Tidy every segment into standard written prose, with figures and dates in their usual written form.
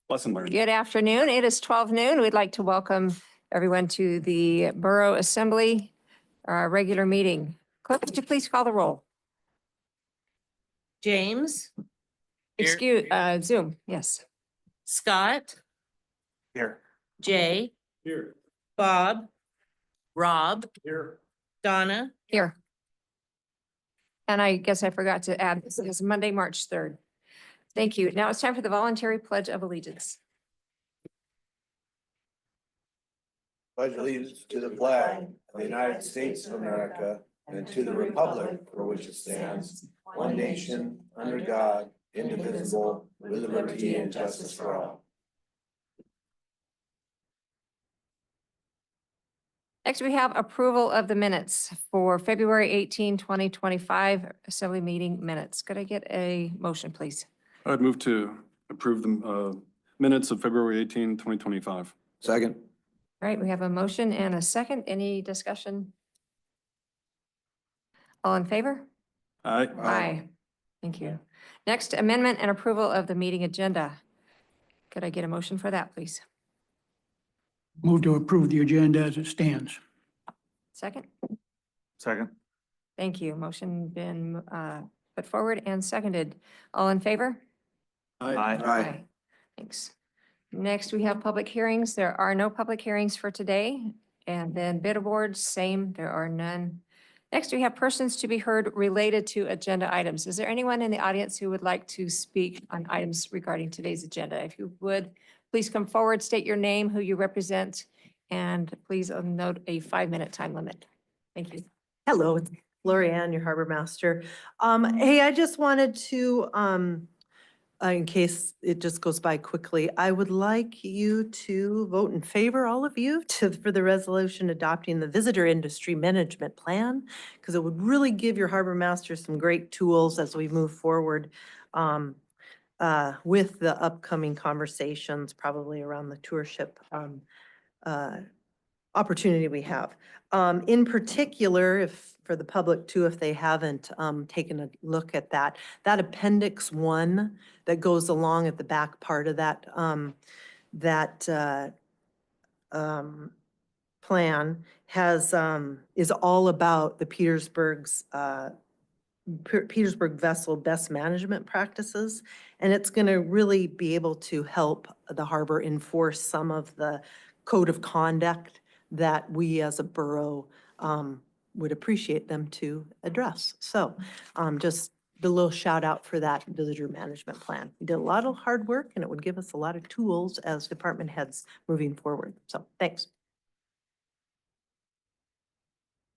Lesson learned. Good afternoon. It is 12 noon. We'd like to welcome everyone to the Borough Assembly regular meeting. Clerk, would you please call the roll? James, Excuse, Zoom, yes. Scott, Here. Jay, Here. Bob, Rob, Here. Donna, Here. And I guess I forgot to add, this is Monday, March 3rd. Thank you. Now it's time for the voluntary pledge of allegiance. Pledge allegiance to the flag of the United States of America and to the republic for which it stands, one nation, under God, indivisible, with liberty and justice for all. Next, we have approval of the minutes for February 18, 2025 Assembly meeting minutes. Could I get a motion, please? I'd move to approve the minutes of February 18, 2025. Second. All right, we have a motion and a second. Any discussion? All in favor? Aye. Aye. Thank you. Next, amendment and approval of the meeting agenda. Could I get a motion for that, please? Move to approve the agenda as it stands. Second? Second. Thank you. Motion been put forward and seconded. All in favor? Aye. Thanks. Next, we have public hearings. There are no public hearings for today. And then bid awards, same, there are none. Next, we have persons to be heard related to agenda items. Is there anyone in the audience who would like to speak on items regarding today's agenda? If you would, please come forward, state your name, who you represent, and please note a 5-minute time limit. Thank you. Hello, it's Lorianne, your harbor master. Hey, I just wanted to, in case it just goes by quickly, I would like you to vote in favor, all of you, for the resolution adopting the visitor industry management plan, because it would really give your harbor master some great tools as we move forward with the upcoming conversations, probably around the tourship opportunity we have. In particular, if for the public too, if they haven't taken a look at that Appendix 1 that goes along at the back part of that plan has is all about the Petersburg vessel best management practices, and it's going to really be able to help the harbor enforce some of the code of conduct that we as a borough would appreciate them to address. So just a little shout out for that visitor management plan. We did a lot of hard work and it would give us a lot of tools as department heads moving forward. So thanks.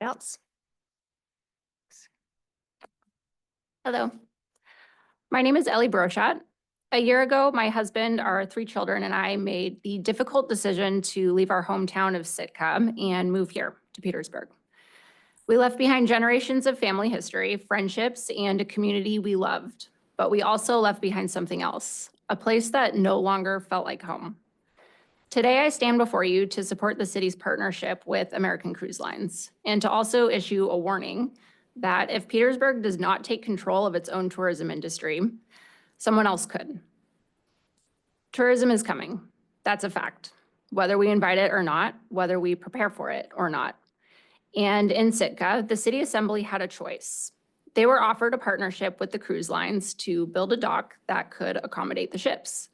Else? Hello, my name is Ellie Brochot. A year ago, my husband, our 3 children, and I made the difficult decision to leave our hometown of Sitka and move here to Petersburg. We left behind generations of family history, friendships, and a community we loved, but we also left behind something else, a place that no longer felt like home. Today, I stand before you to support the city's partnership with American Cruise Lines and to also issue a warning that if Petersburg does not take control of its own tourism industry, someone else could. Tourism is coming. That's a fact, whether we invite it or not, whether we prepare for it or not. And in Sitka, the city assembly had a choice. They were offered a partnership with the cruise lines to build a dock that could accommodate the ships.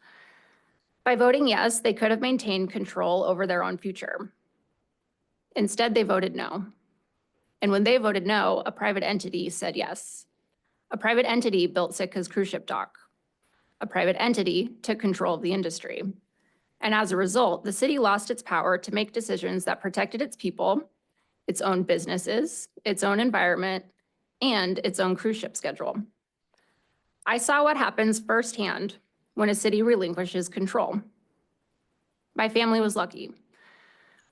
By voting yes, they could have maintained control over their own future. Instead, they voted no. And when they voted no, a private entity said yes. A private entity built Sitka's cruise ship dock. A private entity took control of the industry. And as a result, the city lost its power to make decisions that protected its people, its own businesses, its own environment, and its own cruise ship schedule. I saw what happens firsthand when a city relinquishes control. My family was lucky.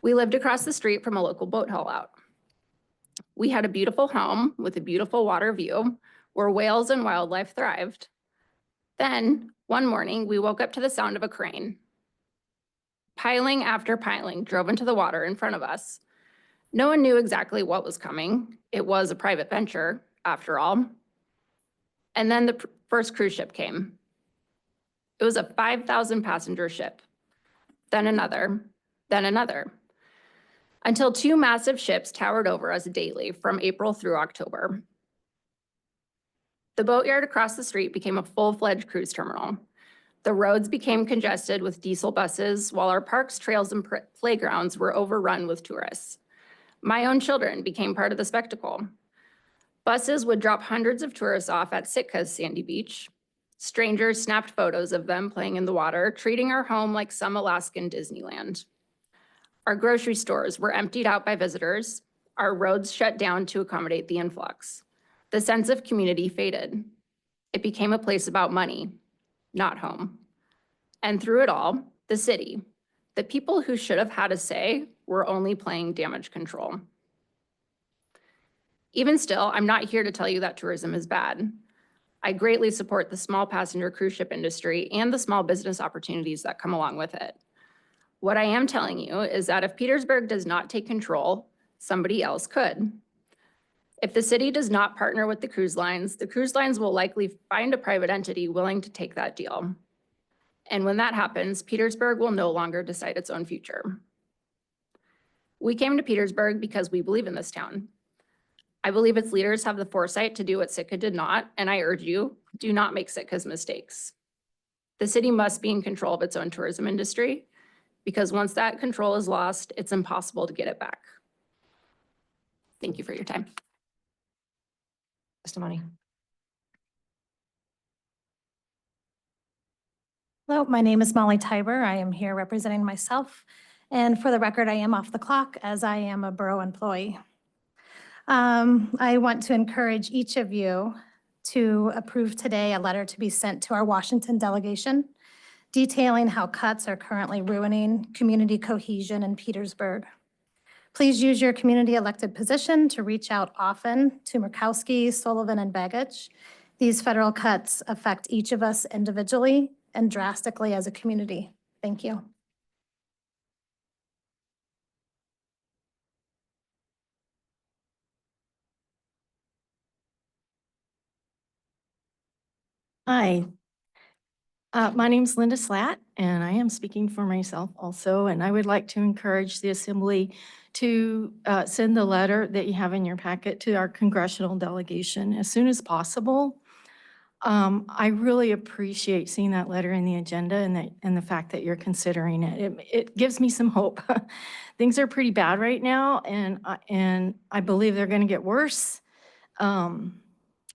We lived across the street from a local boat haul out. We had a beautiful home with a beautiful water view where whales and wildlife thrived. Then, one morning, we woke up to the sound of a crane. Piling after piling drove into the water in front of us. No one knew exactly what was coming. It was a private venture, after all. And then the first cruise ship came. It was a 5,000 passenger ship, then another, until two massive ships towered over us daily from April through October. The boatyard across the street became a full-fledged cruise terminal. The roads became congested with diesel buses, while our parks, trails, and playgrounds were overrun with tourists. My own children became part of the spectacle. Buses would drop hundreds of tourists off at Sitka's sandy beach. Strangers snapped photos of them playing in the water, treating our home like some Alaskan Disneyland. Our grocery stores were emptied out by visitors. Our roads shut down to accommodate the influx. The sense of community faded. It became a place about money, not home. And through it all, the city, the people who should have had a say, were only playing damage control. Even still, I'm not here to tell you that tourism is bad. I greatly support the small passenger cruise ship industry and the small business opportunities that come along with it. What I am telling you is that if Petersburg does not take control, somebody else could. If the city does not partner with the cruise lines will likely find a private entity willing to take that deal. And when that happens, Petersburg will no longer decide its own future. We came to Petersburg because we believe in this town. I believe its leaders have the foresight to do what Sitka did not, and I urge you, do not make Sitka's mistakes. The city must be in control of its own tourism industry, because once that control is lost, it's impossible to get it back. Thank you for your time. Testimony. Hello, my name is Molly Tiber. I am here representing myself. And for the record, I am off the clock as I am a borough employee. I want to encourage each of you to approve today a letter to be sent to our Washington delegation detailing how cuts are currently ruining community cohesion in Petersburg. Please use your community elected position to reach out often to Murkowski, Sullivan, and Begich. These federal cuts affect each of us individually and drastically as a community. Thank you. Hi, my name's Linda Slatt, and I am speaking for myself also, and I would like to encourage the Assembly to send the letter that you have in your packet to our congressional delegation as soon as possible. I really appreciate seeing that letter in the agenda and the fact that you're considering it. It gives me some hope. Things are pretty bad right now, and I believe they're going to get worse.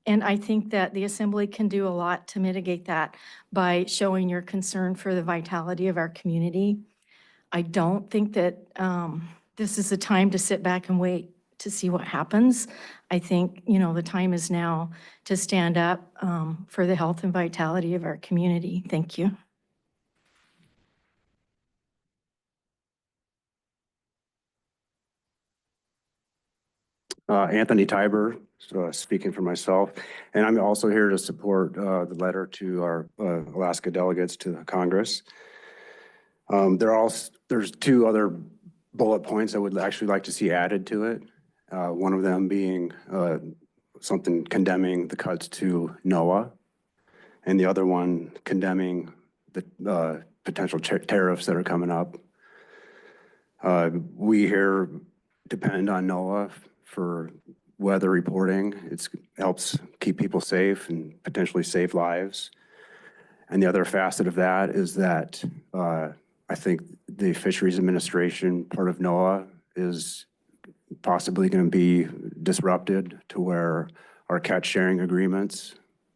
And I think that the Assembly can do a lot to mitigate that by showing your concern for the vitality of our community. I don't think that this is the time to sit back and wait to see what happens. I think, the time is now to stand up for the health and vitality of our community. Thank you. Anthony Tiber, speaking for myself, and I'm also here to support the letter to our Alaska delegates to the Congress. There's two other bullet points I would actually like to see added to it. One of them being something condemning the cuts to NOAA, and the other one condemning the potential tariffs that are coming up. We here depend on NOAA for weather reporting. It helps keep people safe and potentially save lives. And the other facet of that is that I think the Fisheries Administration, part of NOAA, is possibly going to be disrupted to where our catch sharing agreements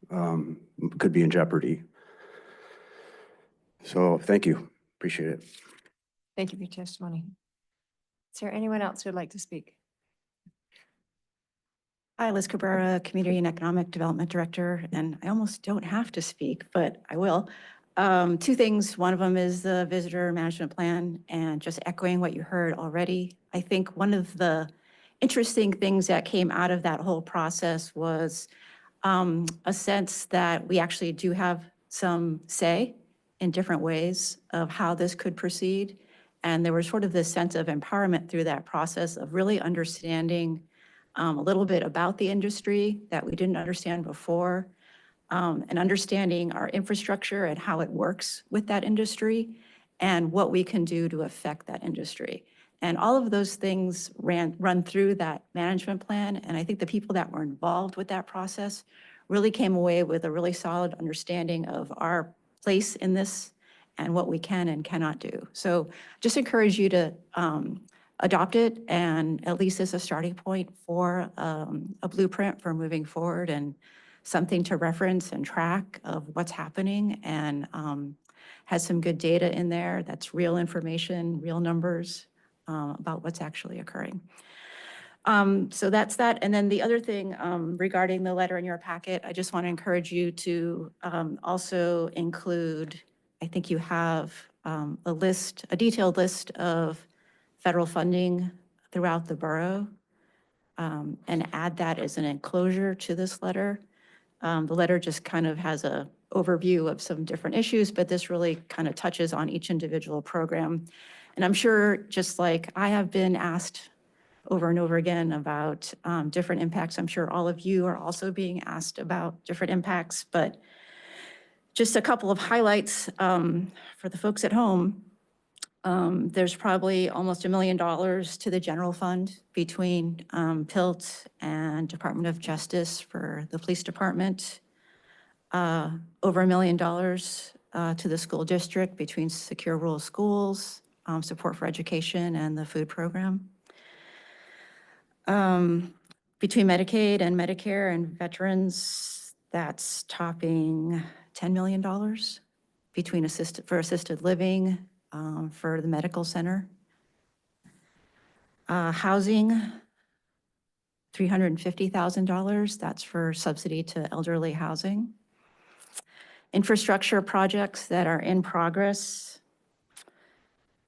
could be in jeopardy. So thank you. Appreciate it. Thank you for your testimony. Is there anyone else who would like to speak? Hi, Liz Cabrera, Community and Economic Development Director, and I almost don't have to speak, but I will. Two things. One of them is the visitor management plan, and just echoing what you heard already. I think one of the interesting things that came out of that whole process was a sense that we actually do have some say in different ways of how this could proceed. And there was sort of this sense of empowerment through that process of really understanding a little bit about the industry that we didn't understand before. and understanding our infrastructure and how it works with that industry and what we can do to affect that industry. And all of those things run through that management plan. And I think the people that were involved with that process really came away with a really solid understanding of our place in this and what we can and cannot do. So just encourage you to adopt it, and at least as a starting point for a blueprint for moving forward and something to reference and track of what's happening, and has some good data in there that's real information, real numbers about what's actually occurring. So that's that. And then the other thing regarding the letter in your packet, I just want to encourage you to also include, I think you have a detailed list of federal funding throughout the borough, and add that as an enclosure to this letter. The letter just kind of has a overview of some different issues, but this really kind of touches on each individual program. And I'm sure, just like I have been asked over and over again about different impacts, I'm sure all of you are also being asked about different impacts, but just a couple of highlights for the folks at home. There's probably almost $1 million to the general fund between PILT and Department of Justice for the police department. Over $1 million to the school district between Secure Rural Schools, support for education, and the food program. Between Medicaid and Medicare and veterans, that's topping $10 million between assisted living, for the medical center. Housing, $350,000. That's for subsidy to elderly housing. Infrastructure projects that are in progress,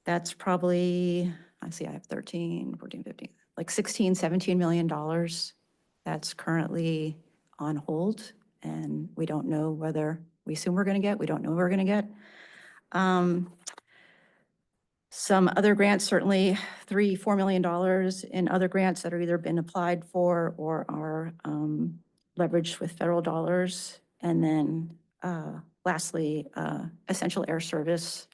that's probably, I see I have 13, 14, 15, like $16, $17 million. That's currently on hold, and we don't know whether, we assume we're going to get, we don't know what we're going to get. Some other grants, certainly $4 million in other grants that are either been applied for or are leveraged with federal dollars. And then lastly, essential air service,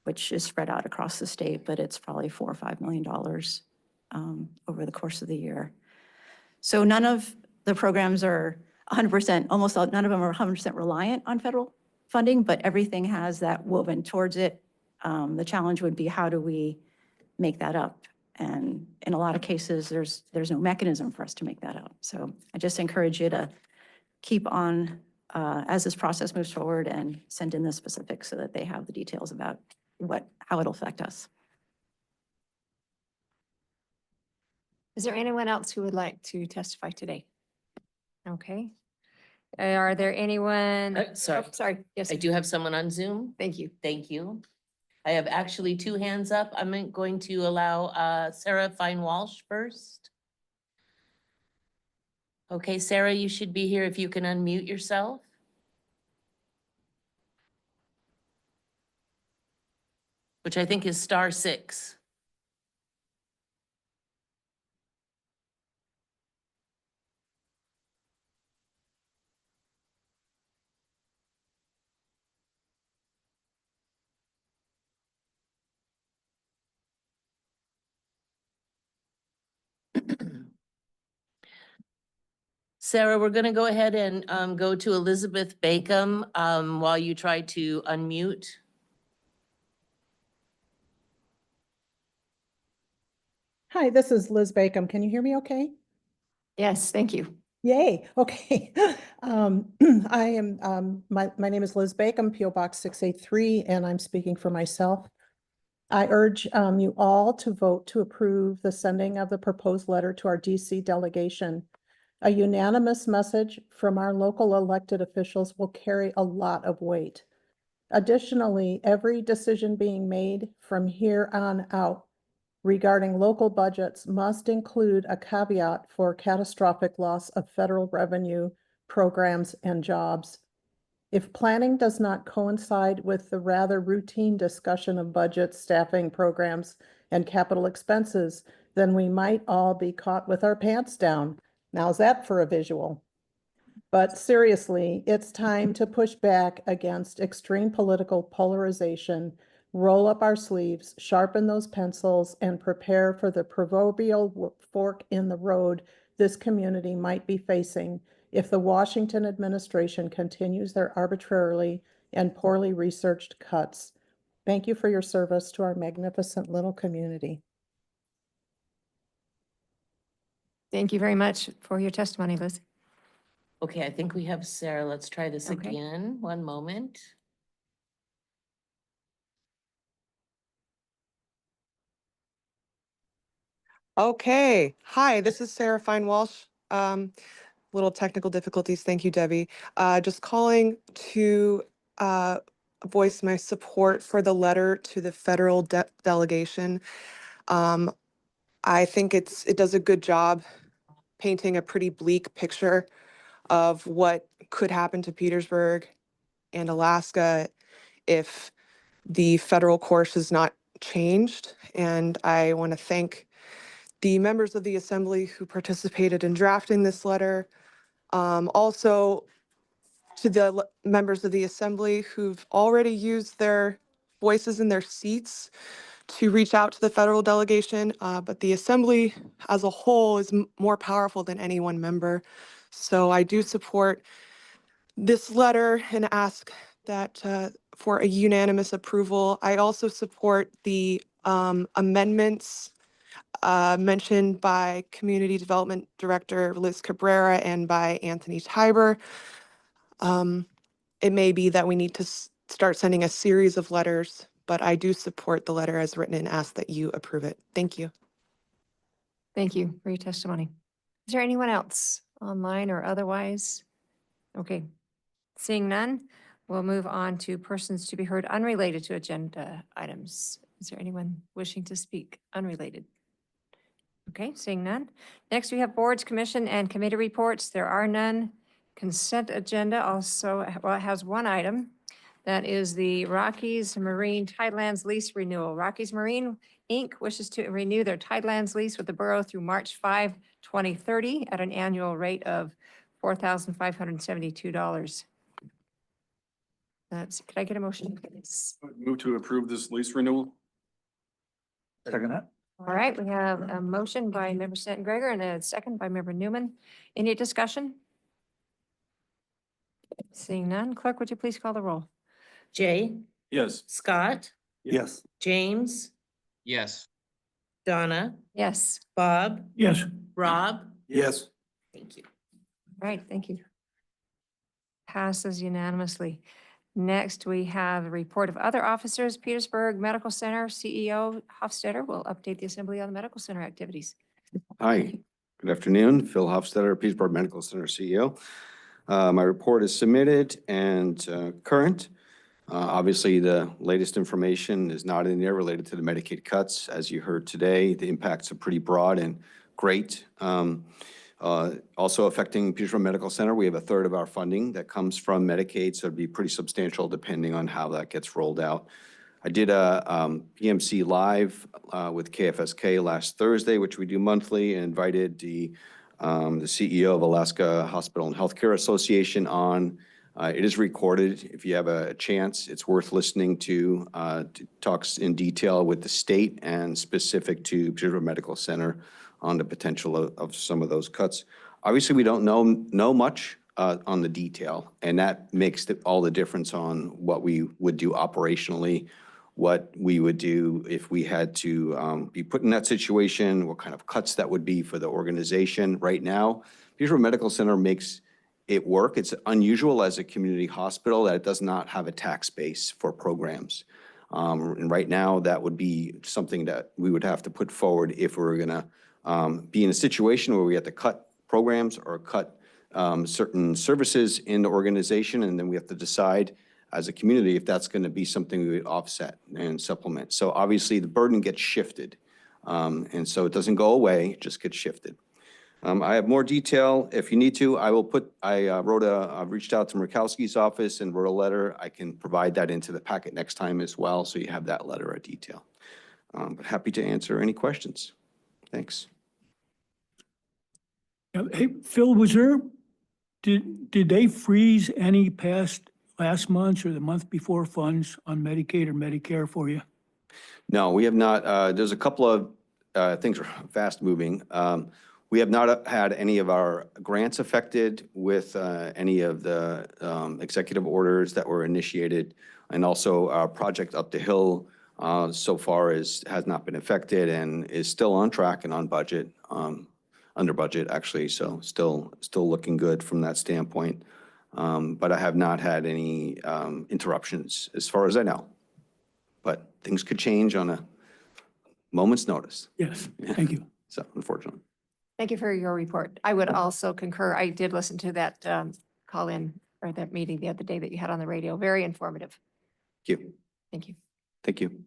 which is spread out across the state, but it's probably $4 or $5 million over the course of the year. So none of the programs are 100%, almost none of them are 100% reliant on federal funding, but everything has that woven towards it. The challenge would be, how do we make that up? And in a lot of cases, there's no mechanism for us to make that up. So I just encourage you to keep on as this process moves forward, and send in the specifics so that they have the details about how it'll affect us. Is there anyone else who would like to testify today? Okay. Are there anyone? Sorry. Oh, sorry. Yes. I do have someone on Zoom. Thank you. Thank you. I have actually 2 hands up. I'm going to allow Sarah Fine-Walsh first. Okay, Sarah, you should be here if you can unmute yourself. Which I think is *6. Sarah, we're going to go ahead and go to Elizabeth Bacon while you try to unmute. Hi, this is Liz Bacon. Can you hear me okay? Yes, thank you. Yay, okay. I am, my name is Liz Bacon, P.O. Box 683, and I'm speaking for myself. I urge you all to vote to approve the sending of the proposed letter to our DC delegation. A unanimous message from our local elected officials will carry a lot of weight. Additionally, every decision being made from here on out regarding local budgets must include a caveat for catastrophic loss of federal revenue, programs, and jobs. If planning does not coincide with the rather routine discussion of budgets, staffing, programs, and capital expenses, then we might all be caught with our pants down. How's that for a visual? But seriously, it's time to push back against extreme political polarization, roll up our sleeves, sharpen those pencils, and prepare for the proverbial fork in the road this community might be facing if the Washington administration continues their arbitrarily and poorly researched cuts. Thank you for your service to our magnificent little community. Thank you very much for your testimony, Liz. Okay, I think we have Sarah. Let's try this Okay. again. One moment. Okay, hi, this is Sarah Fine Walsh. Little technical difficulties. Thank you, Debbie. Just calling to voice my support for the letter to the federal delegation. I think it does a good job painting a pretty bleak picture of what could happen to Petersburg and Alaska if the federal course is not changed. And I want to thank the members of the Assembly who participated in drafting this letter. Also, to the members of the Assembly who've already used their voices in their seats to reach out to the federal delegation, but the Assembly as a whole is more powerful than any one member. So I do support this letter and ask that for a unanimous approval. I also support the amendments mentioned by Community Development Director Liz Cabrera and by Anthony Tiber. It may be that we need to start sending a series of letters, but I do support the letter as written and ask that you approve it. Thank you. Thank you for your testimony. Is there anyone else online or otherwise? Okay, seeing none, we'll move on to persons to be heard unrelated to agenda items. Is there anyone wishing to speak unrelated? Okay, seeing none. Next, we have boards, commission, and committee reports. There are none. Consent agenda also, well, it has one item. That is the Rockies Marine Tidelands lease renewal. Rockies Marine, Inc. wishes to renew their Tidelands lease with the borough through March 5, 2030 at an annual rate of $4,572. Could I get a motion, please? Move to approve this lease renewal. Second that. All right, we have a motion by Member Stanton Gregor and a second by Member Newman. Any discussion? Seeing none, clerk, would you please call the roll? Jay, Yes. Scott, Yes. James, Yes. Donna, Yes. Bob, Yes. Rob. Yes. Thank you. All right, thank you. Passes unanimously. Next, we have a report of other officers. Petersburg Medical Center CEO Hofstetter will update the assembly on the medical center activities. Hi, good afternoon. Phil Hofstetter, Petersburg Medical Center CEO. My report is submitted and current. Obviously, the latest information is not in there related to the Medicaid cuts. As you heard today, the impacts are pretty broad and great. Also affecting Petersburg Medical Center, we have a third of our funding that comes from Medicaid, so it'd be pretty substantial depending on how that gets rolled out. I did a PMC Live with KFSK last Thursday, which we do monthly, and invited the CEO of Alaska Hospital and Healthcare Association on. It is recorded. If you have a chance, it's worth listening to. Talks in detail with the state and specific to Petersburg Medical Center on the potential of some of those cuts. Obviously, we don't know much on the detail, and that makes all the difference on what we would do operationally, what we would do if we had to be put in that situation, what kind of cuts that would be for the organization. Right now, Petersburg Medical Center makes it work. It's unusual as a community hospital that it does not have a tax base for programs. And right now, that would be something that we would have to put forward if we were going to be in a situation where we have to cut programs or cut certain services in the organization, and then we have to decide as a community if that's going to be something we would offset and supplement. So obviously the burden gets shifted. And so it doesn't go away, it just gets shifted. I have more detail. If you need to, I reached out to Murkowski's office and wrote a letter. I can provide that into the packet next time as well, so you have that letter of detail. But happy to answer any questions. Thanks. Hey, Phil, was there Did they freeze any past last month's or the month before funds on Medicaid or Medicare for you? No, we have not. There's a couple of things are fast moving. We have not had any of our grants affected with any of the executive orders that were initiated. And also our project Up the Hill so far has not been affected and is still on track and on budget, under budget actually. So still looking good from that standpoint. But I have not had any interruptions as far as I know. But things could change on a moment's notice. Yes, thank you. So unfortunately. Thank you for your report. I would also concur. I did listen to that call-in or that meeting the other day that you had on the radio. Very informative. Thank you. Thank you. Thank you.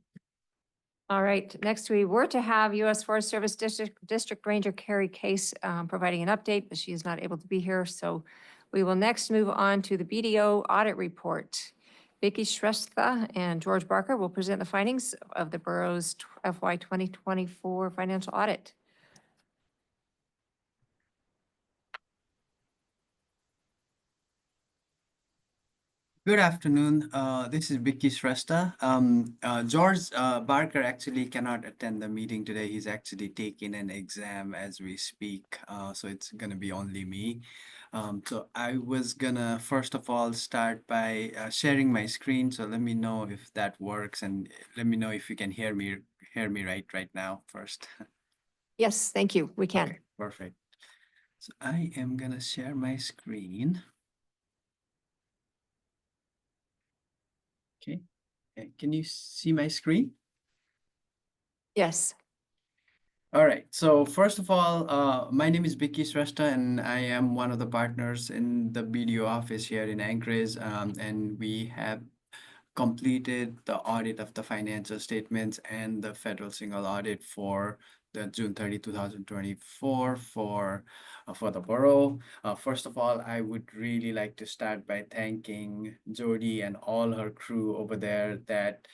All right, next we were to have U.S. Forest Service District Ranger Carrie Case providing an update, but she is not able to be here. So we will next move on to the BDO audit report. Vicky Shrestha and George Barker will present the findings of the borough's FY 2024 financial audit. Good afternoon. This is Vicky Shrestha. George Barker actually cannot attend the meeting today. He's actually taking an exam as we speak, so it's gonna be only me. So I was gonna first of all start by sharing my screen. So let me know if that works, and let me know if you can hear me right now first. Yes, thank you. We can. Okay, perfect. So I am gonna share my screen. Okay, can you see my screen? Yes. All right, so first of all, my name is Vicky Shrestha and I am one of the partners in the BDO office here in Anchorage, and we have completed the audit of the financial statements and the federal single audit for the June 30, 2024 for the borough. First of all, I would really like to start by thanking Jody and all her crew over there that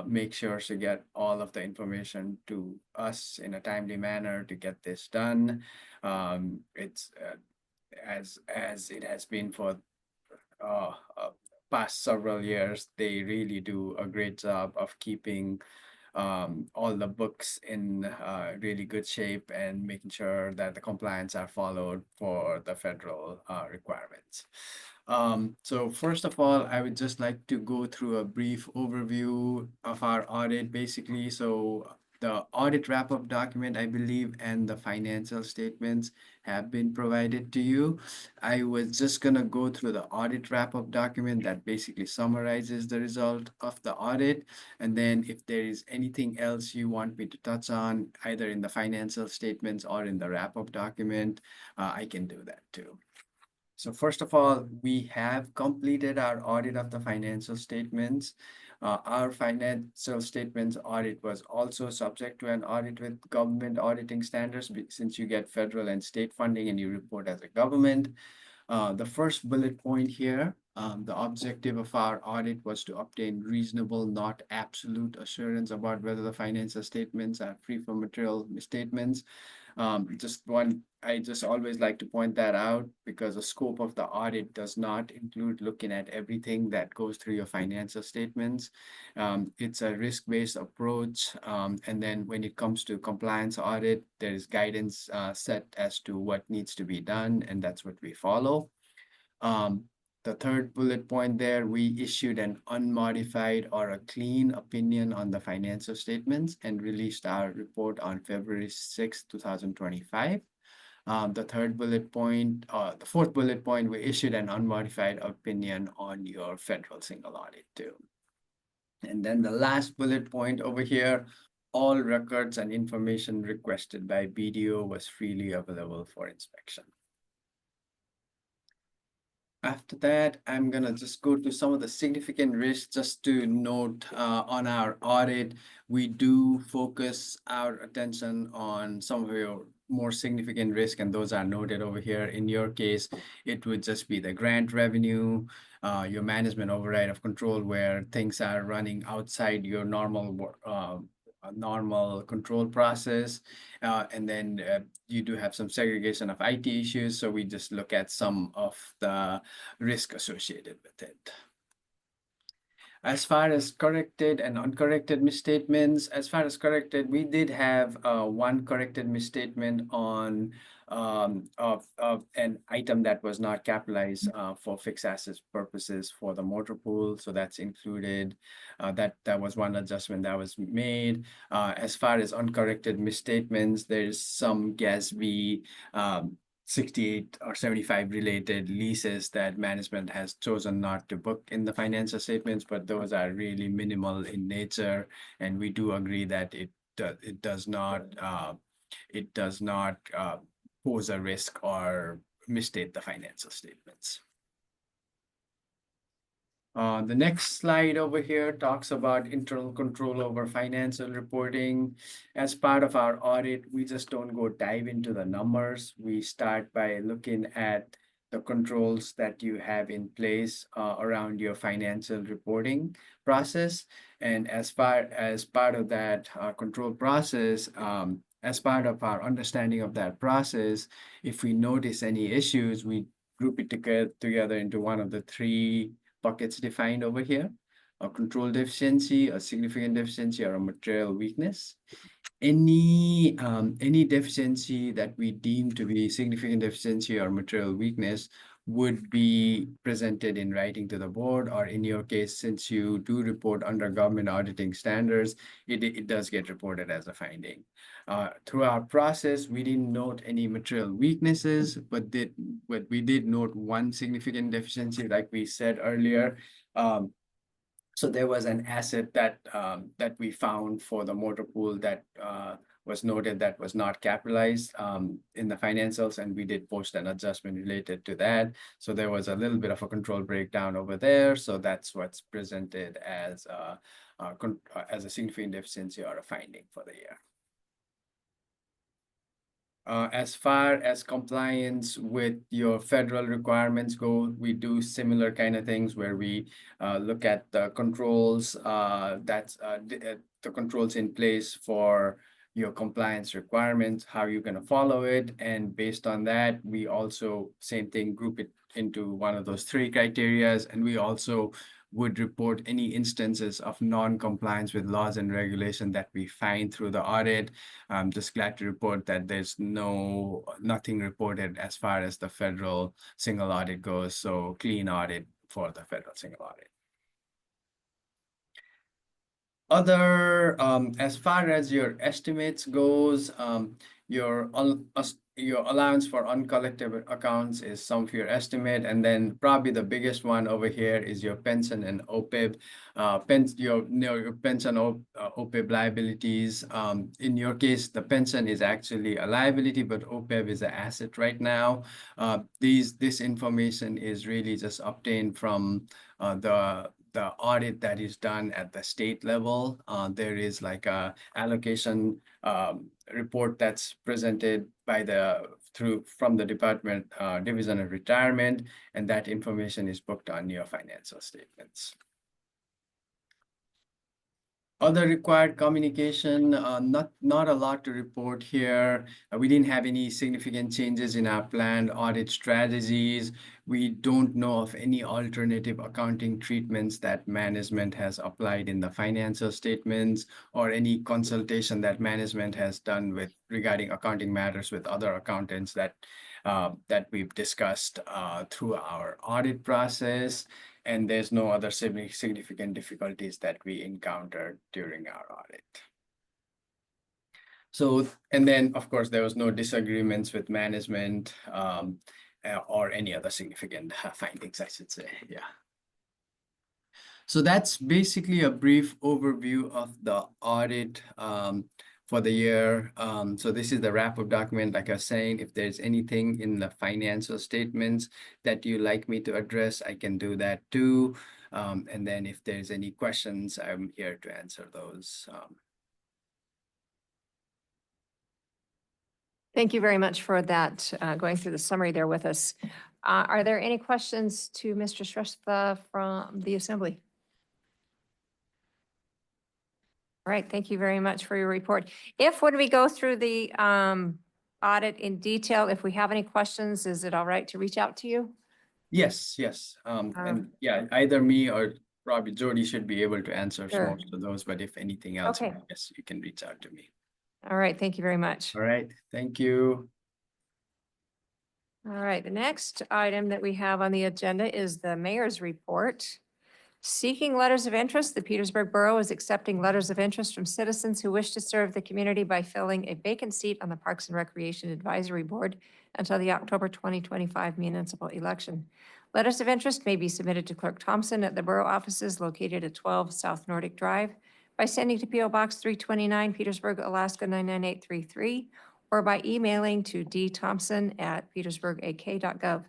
make sure to get all of the information to us in a timely manner to get this done. It's as it has been for past several years, they really do a great job of keeping all the books in really good shape and making sure that the compliance are followed for the federal requirements. So first of all, I would just like to go through a brief overview of our audit basically. So the audit wrap-up document, I believe, and the financial statements have been provided to you. I was just gonna go through the audit wrap-up document that basically summarizes the result of the audit. And then if there is anything else you want me to touch on, either in the financial statements or in the wrap-up document, I can do that too. So first of all, we have completed our audit of the financial statements. Our financial statements audit was also subject to an audit with government auditing standards since you get federal and state funding and you report as a government. The first bullet point here, the objective of our audit was to obtain reasonable, not absolute assurance about whether the financial statements are free from material misstatements. I just always like to point that out because the scope of the audit does not include looking at everything that goes through your financial statements. It's a risk-based approach. And then when it comes to compliance audit, there is guidance set as to what needs to be done, and that's what we follow. The third bullet point there, we issued an unmodified or a clean opinion on the financial statements and released our report on February 6, 2025. The fourth bullet point, we issued an unmodified opinion on your federal single audit too. And then the last bullet point over here, all records and information requested by BDO was freely available for inspection. After that, I'm gonna just go to some of the significant risks just to note on our audit. We do focus our attention on some of your more significant risk, and those are noted over here. In your case, it would just be the grant revenue, your management override of control where things are running outside your normal a normal control process. And then you do have some segregation of IT issues, so we just look at some of the risk associated with it. As far as corrected and uncorrected misstatements, as far as corrected, we did have one corrected misstatement on of an item that was not capitalized for fixed assets purposes for the motor pool. So that's included. That was one adjustment that was made. As far as uncorrected misstatements, there's some GASB 68 or 75 related leases that management has chosen not to book in the financial statements, but those are really minimal in nature. And we do agree that it does not pose a risk or misstate the financial statements. The next slide over here talks about internal control over financial reporting. As part of our audit, we just don't go dive into the numbers. We start by looking at the controls that you have in place around your financial reporting process. And as part of that control process, as part of our understanding of that process, if we notice any issues, we group it together into one of the three buckets defined over here: a control deficiency, a significant deficiency, or a material weakness. Any deficiency that we deem to be significant deficiency or material weakness would be presented in writing to the board, or in your case, since you do report under government auditing standards, it does get reported as a finding. Through our process, we didn't note any material weaknesses, but we did note one significant deficiency, like we said earlier. So there was an asset that we found for the motor pool that was noted that was not capitalized in the financials, and we did post an adjustment related to that. So there was a little bit of a control breakdown over there. So that's what's presented as a significant deficiency or a finding for the year. As far as compliance with your federal requirements go, we do similar kind of things where we look at the controls the controls in place for your compliance requirements, how you're going to follow it. And based on that, we also, same thing, group it into one of those three criterias. And we also would report any instances of non-compliance with laws and regulation that we find through the audit. I'm just glad to report that there's nothing reported as far as the federal single audit goes. So clean audit for the federal single audit. As far as your estimates goes, your allowance for uncollectible accounts is some of your estimate, and then probably the biggest one over here is your pension and OPEB. Your pension OPEB liabilities. In your case, the pension is actually a liability, but OPEB is an asset right now. This information is really just obtained from the audit that is done at the state level. There is like a allocation report that's presented from the Department Division of Retirement, and that information is booked on your financial statements. Other required communication, not a lot to report here. We didn't have any significant changes in our planned audit strategies. We don't know of any alternative accounting treatments that management has applied in the financial statements, or any consultation that management has done regarding accounting matters with other accountants that we've discussed through our audit process. And there's no other significant difficulties that we encountered during our audit. So, and then of course, there was no disagreements with management or any other significant findings, I should say, yeah. So that's basically a brief overview of the audit for the year. So this is the wrap-up document. Like I was saying, if there's anything in the financial statements that you like me to address, I can do that too. And then if there's any questions, I'm here to answer those. Thank you very much for that, going through the summary there with us. Are there any questions to Mr. Shrestha from the Assembly? All right, thank you very much for your report. If, when we go through the audit in detail, if we have any questions, is it all right to reach out to you? Yes, yes. And yeah, either me or probably Jody should be able to answer Sure. most of those, but if anything else, Okay. yes, you can reach out to me. All right, thank you very much. All right, thank you. All right, the next item that we have on the agenda is the mayor's report. Seeking letters of interest, the Petersburg Borough is accepting letters of interest from citizens who wish to serve the community by filling a vacant seat on the Parks and Recreation Advisory Board until the October 2025 municipal election. Letters of interest may be submitted to Clerk Thompson at the Borough offices located at 12 South Nordic Drive by sending to P.O. Box 329, Petersburg, Alaska 99833, or by emailing to dthompson@petersburgak.gov.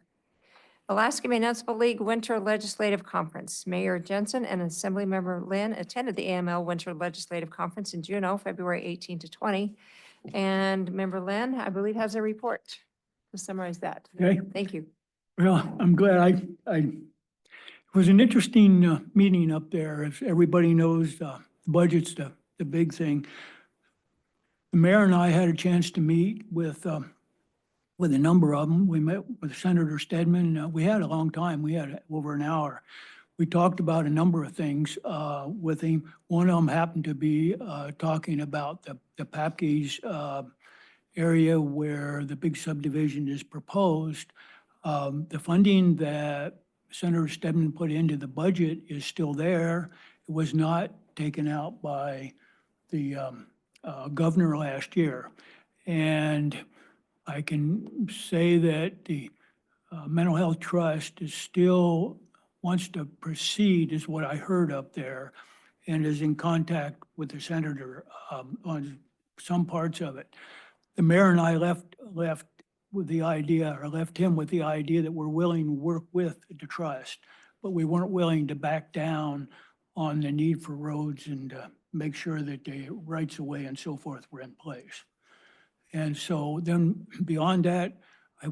Alaska Municipal League Winter Legislative Conference. Mayor Jensen and Assemblymember Lynn attended the AML Winter Legislative Conference in Juneau, February 18 to 20. And Member Lynn, I believe, has a report to summarize that. Okay. Thank you. Well, I'm glad it was an interesting meeting up there. As everybody knows, the budget's the big thing. The mayor and I had a chance to meet with a number of them. We met with Senator Stedman. We had a long time. We had over an hour. We talked about a number of things with him. One of them happened to be talking about the Papke's area where the big subdivision is proposed. The funding that Senator Stedman put into the budget is still there. It was not taken out by the governor last year. And I can say that the Mental Health Trust is still wants to proceed, is what I heard up there, and is in contact with the senator on some parts of it. The mayor and I left with the idea, or left him with the idea that we're willing to work with the trust, but we weren't willing to back down on the need for roads and make sure that the rights of way and so forth were in place. And so then beyond that,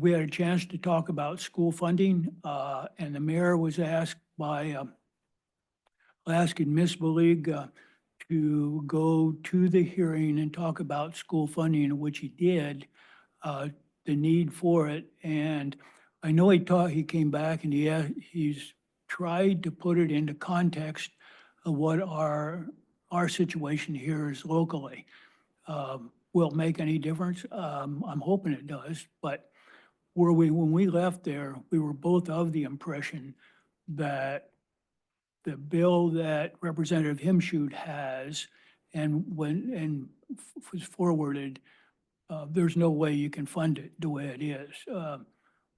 we had a chance to talk about school funding, and the mayor was asked by Alaska Municipal League to go to the hearing and talk about school funding, which he did, the need for it. And I know he came back and he's tried to put it into context of what our situation here is locally. Will it make any difference? I'm hoping it does, but when we left there, we were both of the impression that the bill that Representative Himshoot has and was forwarded, there's no way you can fund it the way it is.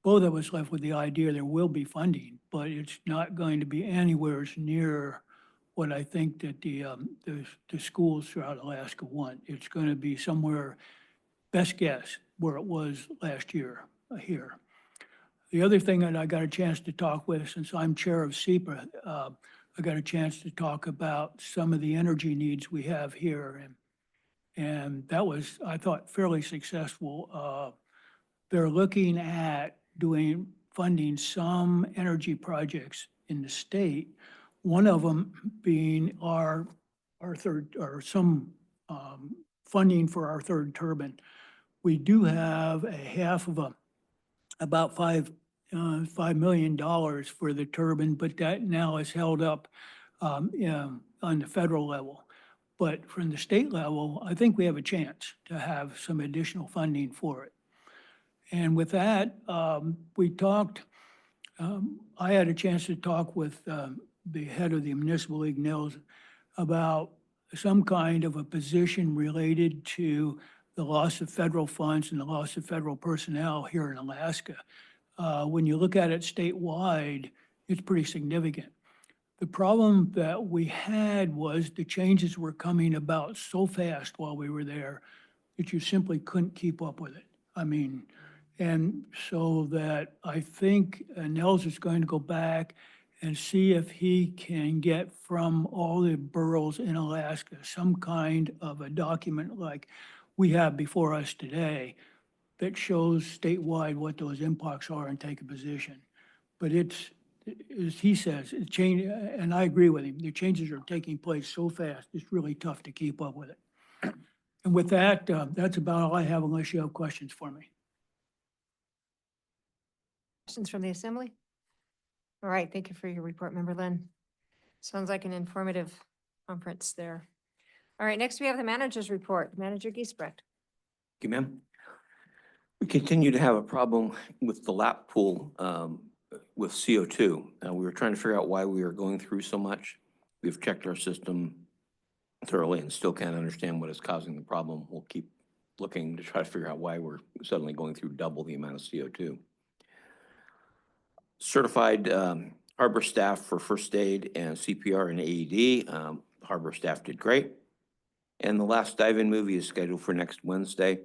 Both of us left with the idea there will be funding, but it's not going to be anywhere near what I think that the schools throughout Alaska want. It's going to be somewhere, best guess, where it was last year here. The other thing that I got a chance to talk with, since I'm chair of SEPA, I got a chance to talk about some of the energy needs we have here. And that was, I thought, fairly successful. They're looking at funding some energy projects in the state. One of them being our third, or some funding for our third turbine. We do have a half of about $5 million for the turbine, but that now is held up on the federal level. But from the state level, I think we have a chance to have some additional funding for it. And with that, we talked, I had a chance to talk with the head of the Municipal League, Nils, about some kind of a position related to the loss of federal funds and the loss of federal personnel here in Alaska. When you look at it statewide, it's pretty significant. The problem that we had was the changes were coming about so fast while we were there that you simply couldn't keep up with it. I mean, and so that I think Nels is going to go back and see if he can get from all the boroughs in Alaska some kind of a document like we have before us today that shows statewide what those impacts are and take a position. But it's as he says, it change, and I agree with him, the changes are taking place so fast, it's really tough to keep up with it. And with that, that's about all I have unless you have questions for me. Questions from the assembly? All right, thank you for your report, Member Lynn. Sounds like an informative conference there. All right, next we have the manager's report. Manager Giesbrecht. Thank you, ma'am. We continue to have a problem with the lap pool with CO2. We were trying to figure out why we were going through so much. We've checked our system thoroughly and still can't understand what is causing the problem. We'll keep looking to try to figure out why we're suddenly going through double the amount of CO2. Certified harbor staff for first aid and CPR and AED. Harbor staff did great. And the last dive-in movie is scheduled for next Wednesday.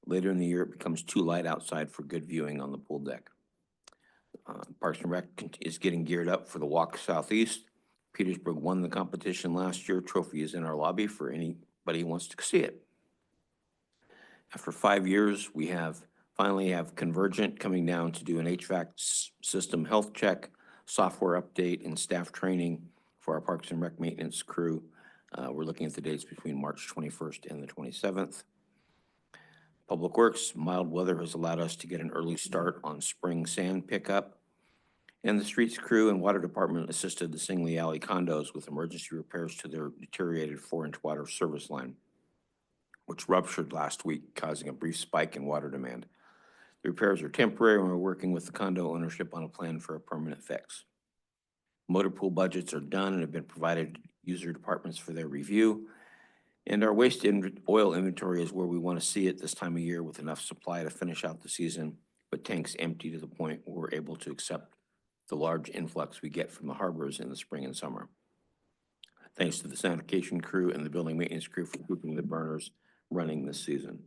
Later in the year, it becomes too light outside for good viewing on the pool deck. Parks and Rec is getting geared up for the Walk Southeast. Petersburg won the competition last year. Trophy is in our lobby for anybody who wants to see it. After 5 years, we finally have Convergent coming down to do an HVAC system health check, software update, and staff training for our Parks and Rec maintenance crew. We're looking at the dates between March 21st and the 27th. Public Works, mild weather has allowed us to get an early start on spring sand pickup. And the streets crew and water department assisted the Singley Alley condos with emergency repairs to their deteriorated 4-inch water service line, which ruptured last week, causing a brief spike in water demand. The repairs are temporary, and we're working with the condo ownership on a plan for a permanent fix. Motor pool budgets are done and have been provided to user departments for their review. And our waste oil inventory is where we want to see it this time of year, with enough supply to finish out the season, but tanks empty to the point where we're able to accept the large influx we get from the harbors in the spring and summer. Thanks to the sanitation crew and the building maintenance crew for keeping the burners running this season.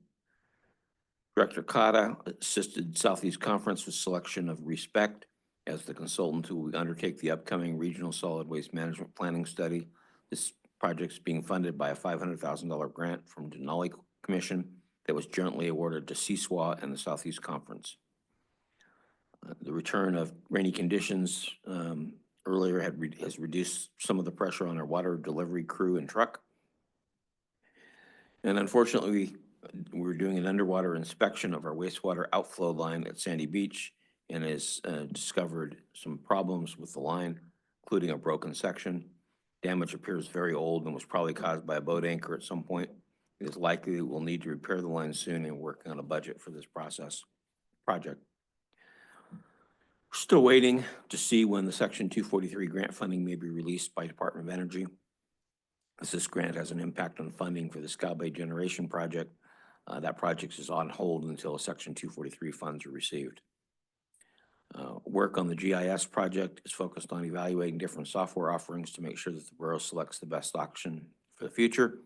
Director Cotta assisted Southeast Conference with selection of Respect as the consultant who will undertake the upcoming Regional Solid Waste Management Planning Study. This project is being funded by a $500,000 grant from Denali Commission that was jointly awarded to CSWA and the Southeast Conference. The return of rainy conditions earlier has reduced some of the pressure on our water delivery crew and truck. And unfortunately, we're doing an underwater inspection of our wastewater outflow line at Sandy Beach and has discovered some problems with the line, including a broken section. Damage appears very old and was probably caused by a boat anchor at some point. It is likely that we'll need to repair the line soon and working on a budget for this project. We're still waiting to see when the Section 243 grant funding may be released by Department of Energy. As this grant has an impact on funding for the Scow Bay Generation Project, that project is on hold until Section 243 funds are received. Work on the GIS project is focused on evaluating different software offerings to make sure that the borough selects the best option for the future.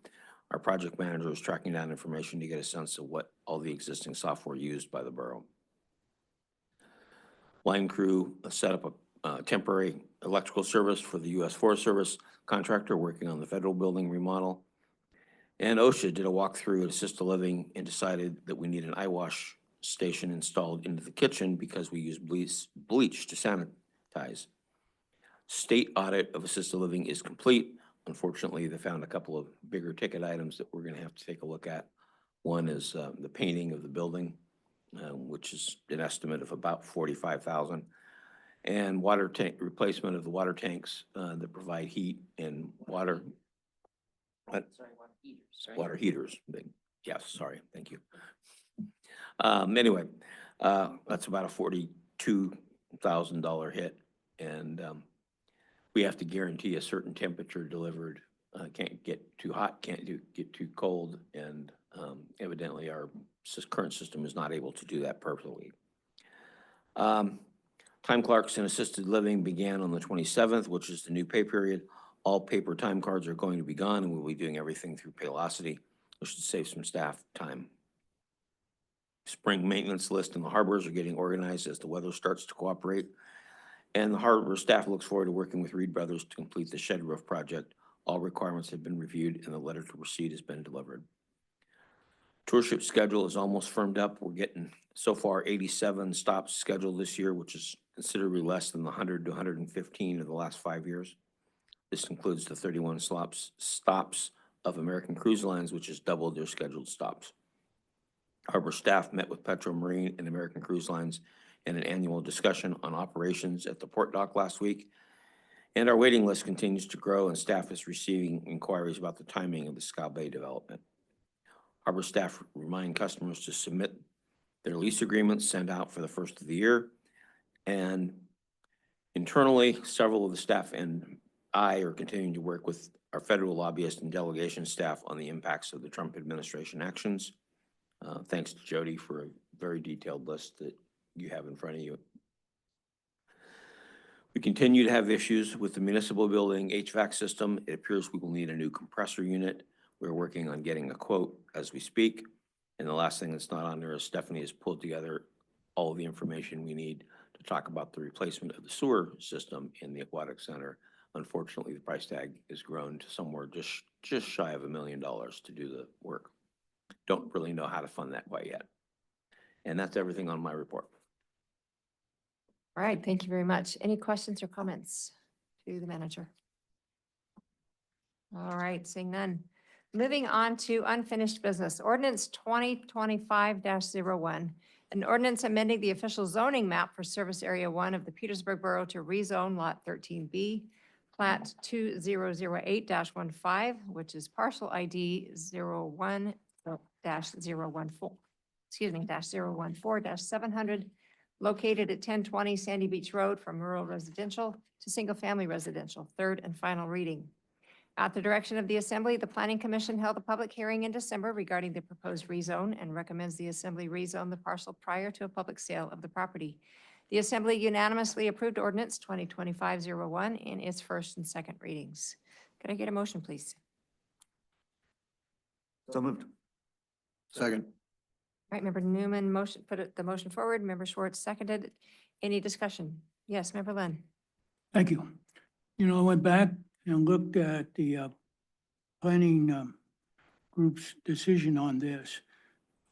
Our project manager is tracking down information to get a sense of what all the existing software used by the borough. Line crew set up a temporary electrical service for the U.S. Forest Service contractor working on the federal building remodel. And OSHA did a walkthrough at assisted living and decided that we need an eye wash station installed into the kitchen because we use bleach to sanitize. State audit of assisted living is complete. Unfortunately, they found a couple of bigger ticket items that we're going to have to take a look at. One is the painting of the building, which is an estimate of about $45,000, and water tank replacement of the water tanks that provide heat and water. Water heaters. Yes, sorry, thank you. Anyway, that's about a $42,000 hit, and we have to guarantee a certain temperature delivered. Can't get too hot, can't get too cold, and evidently our current system is not able to do that perfectly. Time clocks in assisted living began on the 27th, which is the new pay period. All paper time cards are going to be gone, and we'll be doing everything through Paylocity, which should save some staff time. Spring maintenance list in the harbors are getting organized as the weather starts to cooperate. And the harbor staff looks forward to working with Reed Brothers to complete the shed roof project. All requirements have been reviewed and the letter to proceed has been delivered. Tourship schedule is almost firmed up. We're getting so far 87 stops scheduled this year, which is considerably less than the 100 to 115 of the last 5 years. This includes the 31 stops of American Cruise Lines, which has doubled their scheduled stops. Harbor staff met with Petro Marine and American Cruise Lines in an annual discussion on operations at the port dock last week. And our waiting list continues to grow, and staff is receiving inquiries about the timing of the Scow Bay development. Harbor staff remind customers to submit their lease agreements sent out for the first of the year. And internally, several of the staff and I are continuing to work with our federal lobbyist and delegation staff on the impacts of the Trump administration actions. Thanks to Jody for a very detailed list that you have in front of you. We continue to have issues with the municipal building HVAC system. It appears we will need a new compressor unit. We're working on getting a quote as we speak. And the last thing that's not on there is Stephanie has pulled together all of the information we need to talk about the replacement of the sewer system in the aquatic center. Unfortunately, the price tag has grown to somewhere just shy of $1 million to do the work. Don't really know how to fund that quite yet. And that's everything on my report. All right, thank you very much. Any questions or comments to the manager? All right, seeing none. Moving on to unfinished business. Ordinance 2025-01. An ordinance amending the official zoning map for Service Area 1 of the Petersburg Borough to rezone Lot 13B, Plat 2008-15, which is parcel ID 01-014, -014-700, located at 1020 Sandy Beach Road from rural residential to single-family residential, third and final reading. At the direction of the Assembly, the Planning Commission held a public hearing in December regarding the proposed rezone and recommends the Assembly rezone the parcel prior to a public sale of the property. The Assembly unanimously approved ordinance 2025-01 in its first and second readings. Could I get a motion, please? So moved. Second. All right, Member Newman put the motion forward. Member Schwartz seconded. Any discussion? Yes, Member Lynn. Thank you. You know, I went back and looked at the planning group's decision on this.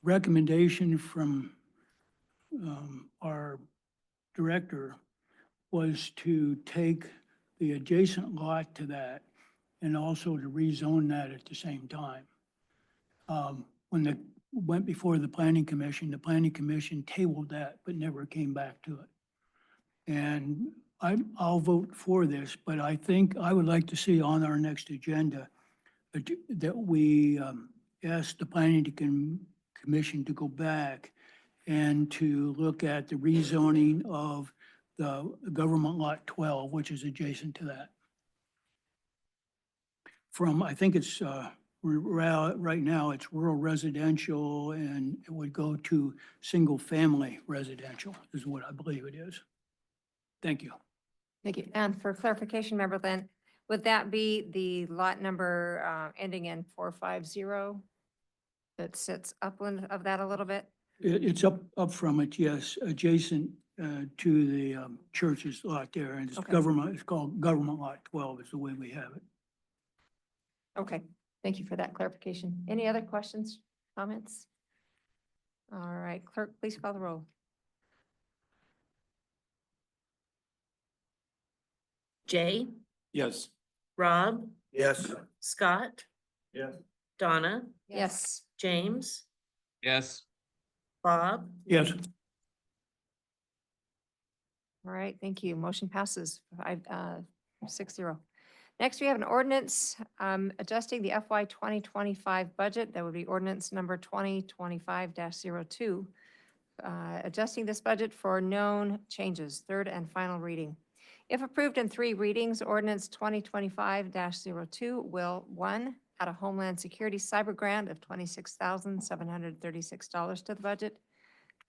Recommendation from our director was to take the adjacent lot to that and also to rezone that at the same time. When it went before the planning commission tabled that, but never came back to it. And I'll vote for this, but I think I would like to see on our next agenda that we ask the planning commission to go back and to look at the rezoning of the government lot 12, which is adjacent to that. From, I think it's, right now it's rural residential and it would go to single family residential is what I believe it is. Thank you. Thank you. And for clarification, Member Lynn, would that be the lot number ending in 450 that sits upland of that a little bit? It's up from it, yes, adjacent to the church's lot there, and it's Okay. it's called Government Lot 12 is the way we have it. Okay, thank you for that clarification. Any other questions, comments? All right, clerk, please call the roll. Jay, Yes. Rob, Yes. Scott, Yes. Donna, Yes. James, Yes. Bob, Yes, All right, thank you. Motion passes 6-0. Next, we have an ordinance adjusting the FY 2025 budget. That would be ordinance number 2025-02. Adjusting this budget for known changes, third and final reading. If approved in 3 readings, ordinance 2025-02 will, 1, add a Homeland Security cyber grant of $26,736 to the budget.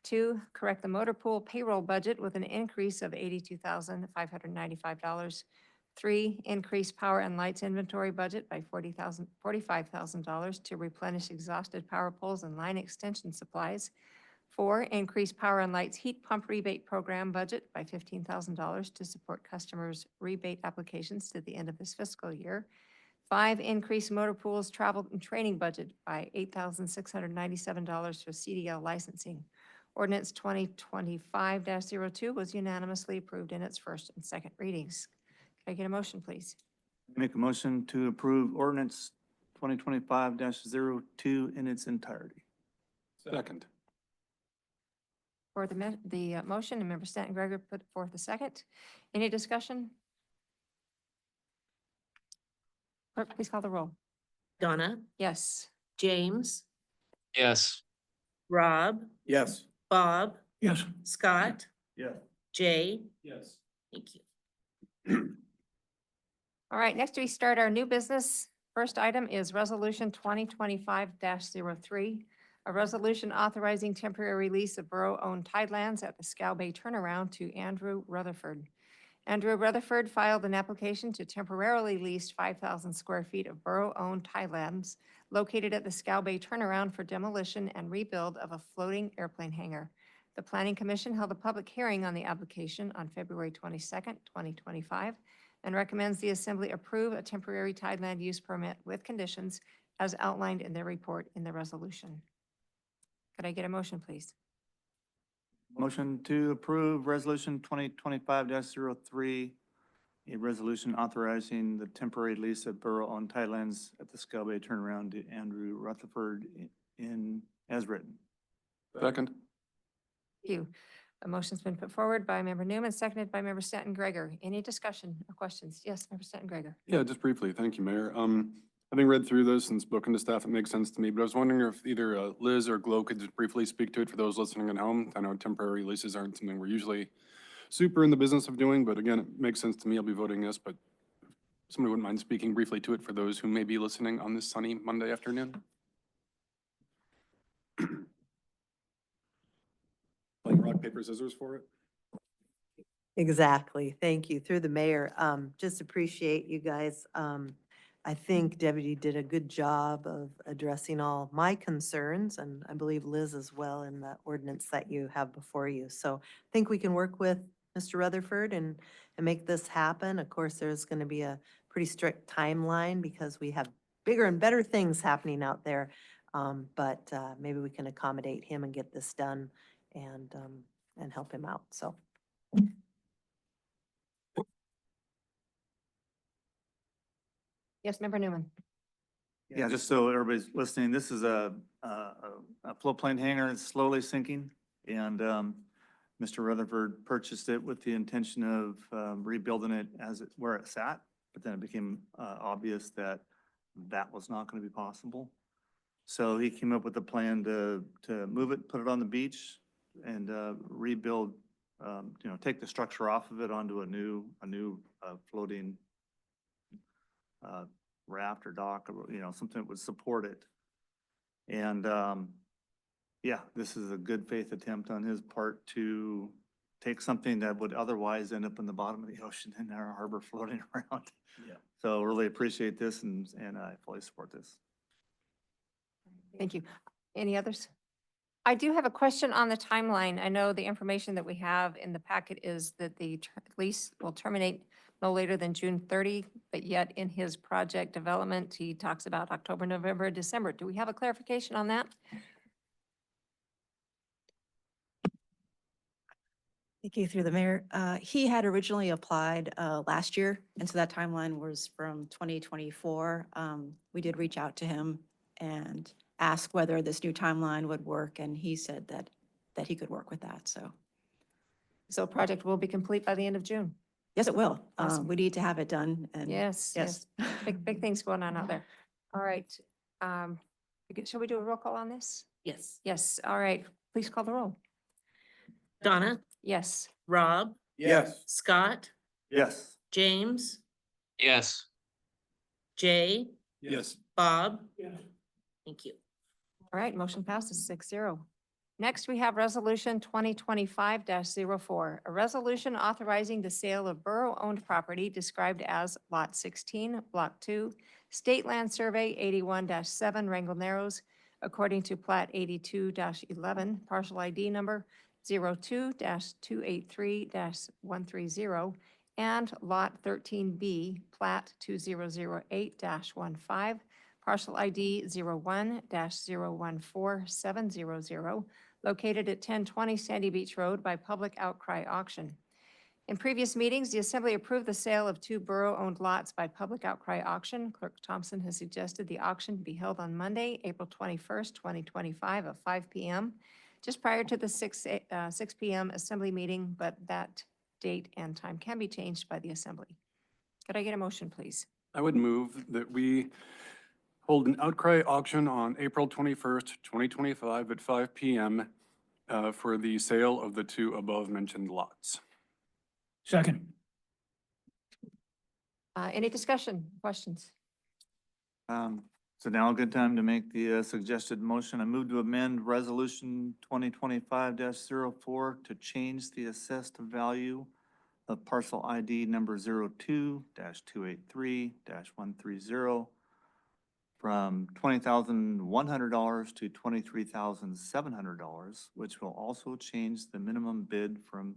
2, correct the motor pool payroll budget with an increase of $82,595. 3, increase power and lights inventory budget by $45,000 to replenish exhausted power poles and line extension supplies. 4, increase power and lights heat pump rebate program budget by $15,000 to support customers' rebate applications to the end of this fiscal year. 5, increase motor pools travel and training budget by $8,697 for CDL licensing. Ordinance 2025-02 was unanimously approved in its first and second readings. Can I get a motion, please? Make a motion to approve ordinance 2025-02 in its entirety. Second. For the motion, and Member Stanton Gregor put forth the second. Any discussion? Clerk, please call the roll. Donna, Yes. James, Yes. Rob, Yes. Bob, Yes. Scott, Yes. Jay. Yes. Thank you. All right, next we start our new business. First item is Resolution 2025-03, a resolution authorizing temporary release of borough-owned tidelands at the Scow Bay Turnaround to Andrew Rutherford. Andrew Rutherford filed an application to temporarily lease 5,000 square feet of borough-owned tidelands located at the Scow Bay Turnaround for demolition and rebuild of a floating airplane hangar. The Planning Commission held a public hearing on the application on February 22nd, 2025, and recommends the Assembly approve a temporary tideland use permit with conditions as outlined in their report in the resolution. Could I get a motion, please? Motion to approve resolution 2025-03, a resolution authorizing the temporary lease of borough-owned tidelands at the Scow Bay Turnaround to Andrew Rutherford as written. Second. Thank you. A motion's been put forward by Member Newman, seconded by Member Stanton Gregor. Any discussion or questions? Yes, Member Stanton Gregor. Yeah, just briefly. Thank you, Mayor. Having read through this and spoken to staff, it makes sense to me, but I was wondering if either Liz or Glo could just briefly speak to it for those listening at home. I know temporary leases aren't something we're usually super in the business of doing, but again, it makes sense to me. I'll be voting yes, but if somebody wouldn't mind speaking briefly to it for those who may be listening on this sunny Monday afternoon. Playing rock, paper, scissors for it? Exactly. Thank you. Through the mayor, just appreciate you guys. I think Deputy did a good job of addressing all my concerns, and I believe Liz as well in the ordinance that you have before you. So I think we can work with Mr. Rutherford and make this happen. Of course, there's going to be a pretty strict timeline because we have bigger and better things happening out there. But maybe we can accommodate him and get this done and help him out. So. Yes, Member Newman. Yeah, just so everybody's listening, this is a floatplane hangar. It's slowly sinking. And Mr. Rutherford purchased it with the intention of rebuilding it where it sat. But then it became obvious that that was not going to be possible. So he came up with a plan to move it, put it on the beach and rebuild, take the structure off of it onto a new floating raft or dock, or, something that would support it. And, yeah, this is a good faith attempt on his part to take something that would otherwise end up in the bottom of the ocean in our harbor floating around. Yeah. So really appreciate this and I fully support this. Thank you. Any others? I do have a question on the timeline. I know the information that we have in the packet is that the lease will terminate no later than June 30, but yet in his project development, he talks about October, November, December. Do we have a clarification on that? Thank you, through the mayor. He had originally applied last year, and so that timeline was from 2024. We did reach out to him and ask whether this new timeline would work, and he said that he could work with that, so. So project will be complete by the end of June. Yes, it will. Awesome. We need to have it done, and. Yes, yes. Big things going on out there. All right. Shall we do a roll call on this? Yes. Yes, all right. Please call the roll. Donna, Yes. Rob, Yes. Scott, Yes. James, Yes. Jay, Yes. Bob. Thank you. All right, motion passes 6-0. Next, we have Resolution 2025-04, a resolution authorizing the sale of borough-owned property described as Lot 16, Block 2, State Land Survey 81-7, Wrangell Narrows, according to Plat 82-11, parcel ID number 02-283-130, and Lot 13B, Plat 2008-15, parcel ID 01-014700, located at 1020 Sandy Beach Road by public outcry auction. In previous meetings, the Assembly approved the sale of 2 borough-owned lots by public outcry auction. Clerk Thompson has suggested the auction be held on Monday, April 21st, 2025 at 5 p.m., just prior to the 6 p.m. Assembly meeting, but that date and time can be changed by the Assembly. Could I get a motion, please? I would move that we hold an outcry auction on April 21st, 2025 at 5 p.m. For the sale of the 2 above-mentioned lots. Second. Any discussion, questions? So now a good time to make the suggested motion. I move to amend Resolution 2025-04 to change the assessed value of parcel ID number 02-283-130 from $20,100 to $23,700, which will also change the minimum bid from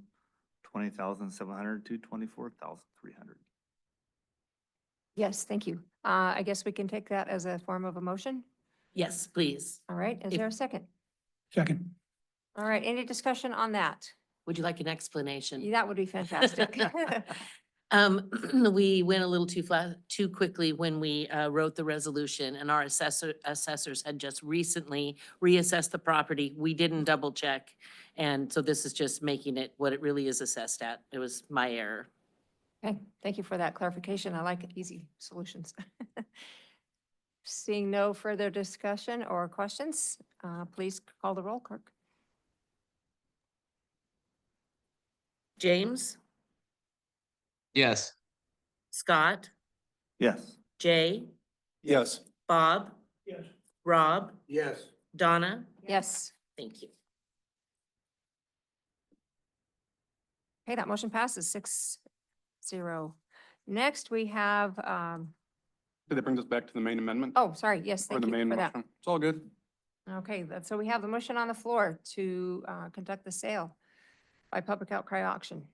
$20,700 to $24,300. Yes, thank you. I guess we can take that as a form of a motion. Yes, please. All right, is If- there a second? Second. All right, any discussion on that? Would you like an explanation? That would be fantastic. We went a little too quickly when we wrote the resolution, and our assessors had just recently reassessed the property. We didn't double check. And so this is just making it what it really is assessed at. It was my error. Okay, thank you for that clarification. I like easy solutions. Seeing no further discussion or questions, please call the roll, clerk. James, Yes. Scott, Yes. Jay, Yes. Bob, Yes. Rob, Yes. Donna. Yes. Thank you. Okay, that motion passes 6-0. Next, we have, Did that bring us back to the main amendment? oh, sorry, yes, Or thank the you main for that. motion? It's all good. Okay, so we have the motion on the floor to conduct the sale by public outcry auction.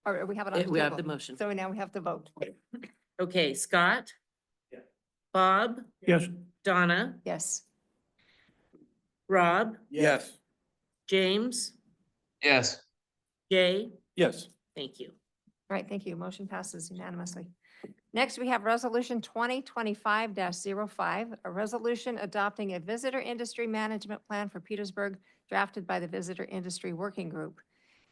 Or we have it on the We have table. the motion. So now we have to vote. Okay, Scott? Yeah. Bob? Yes. Donna? Yes. Rob? Yes. James? Yes. Jay? Yes. Thank you. All right, thank you. Motion passes unanimously. Next, we have Resolution 2025-05, a resolution adopting a visitor industry management plan for Petersburg drafted by the Visitor Industry Working Group.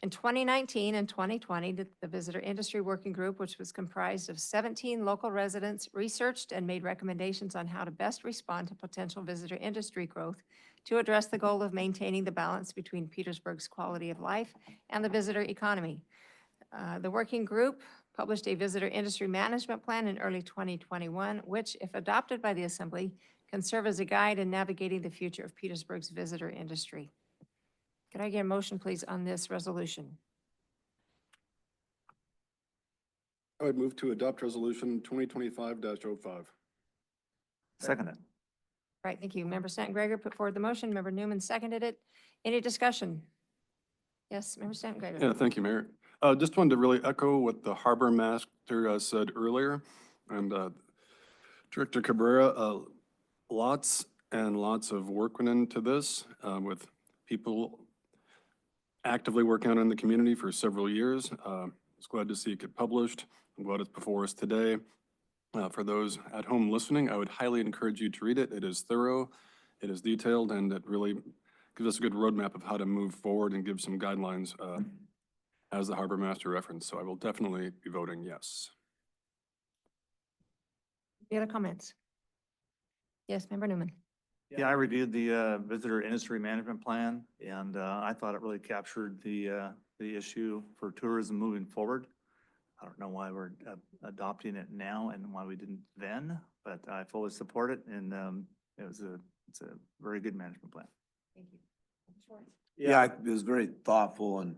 In 2019 and 2020, the Visitor Industry Working Group, which was comprised of 17 local residents, researched and made recommendations on how to best respond to potential visitor industry growth to address the goal of maintaining the balance between Petersburg's quality of life and the visitor economy. The working group published a visitor industry management plan in early 2021, which, if adopted by the Assembly, can serve as a guide in navigating the future of Petersburg's visitor industry. Could I get a motion, please, on this resolution? I would move to adopt resolution 2025-05. Second it. Right, thank you. Member Stanton Gregor put forward the motion. Member Newman seconded it. Any discussion? Yes, Member Stanton Gregor. Yeah, thank you, Mayor. Just wanted to really echo what the harbor master said earlier. And Director Cabrera, lots and lots of work went into this with people actively working out in the community for several years. I was glad to see it get published. I'm glad it's before us today. For those at home listening, I would highly encourage you to read it. It is thorough, it is detailed, and it really gives us a good roadmap of how to move forward and give some guidelines as the harbor master referenced. So I will definitely be voting yes. Any other comments? Yes, Member Newman. Yeah, I reviewed the visitor industry management plan, and I thought it really captured the issue for tourism moving forward. I don't know why we're adopting it now and why we didn't then, but I fully support it, and it's a very good management plan. Thank you. Yeah, it was very thoughtful and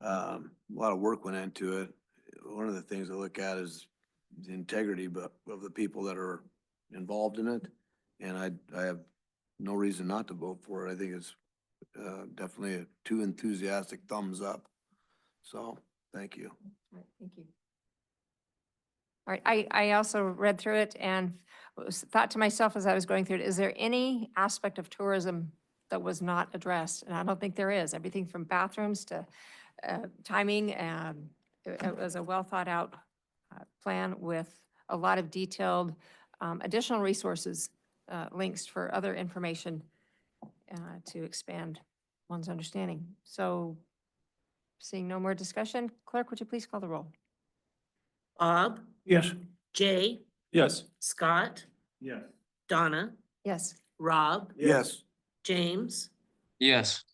a lot of work went into it. One of the things I look at is the integrity of the people that are involved in it. And I have no reason not to vote for it. I think it's definitely a too enthusiastic thumbs up. So, thank you. All right, thank you. All right, I also read through it, and thought to myself as I was going through it, is there any aspect of tourism that was not addressed? And I don't think there is. Everything from bathrooms to timing, it was a well thought out plan with a lot of detailed additional resources, links for other information to expand one's understanding. So seeing no more discussion, clerk, would you please call the roll? Bob, Yes. Jay, Yes. Scott, Yes. Donna, Yes. Rob, Yes. James. Yes.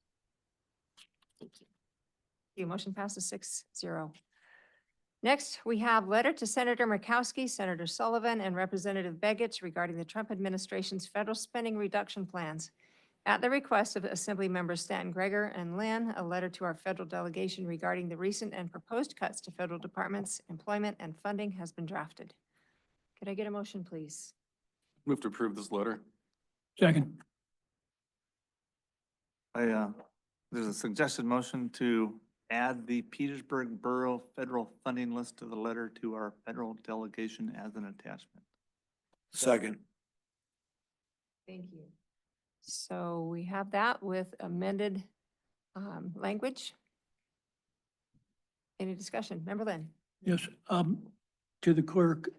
Thank you. Your motion passes 6-0. Next, we have letter to Senator Murkowski, Senator Sullivan, and Representative Begich regarding the Trump administration's federal spending reduction plans. At the request of Assembly Members Stanton Greger and Lynn, a letter to our federal delegation regarding the recent and proposed cuts to federal departments, employment, and funding has been drafted. Could I get a motion, please? Move to approve this letter. Second. There's a suggested motion to add the Petersburg Borough federal funding list to the letter to our federal delegation as an attachment. Second. Thank you. So we have that with amended language. Any discussion? Member Lynn? Yes, to the clerk,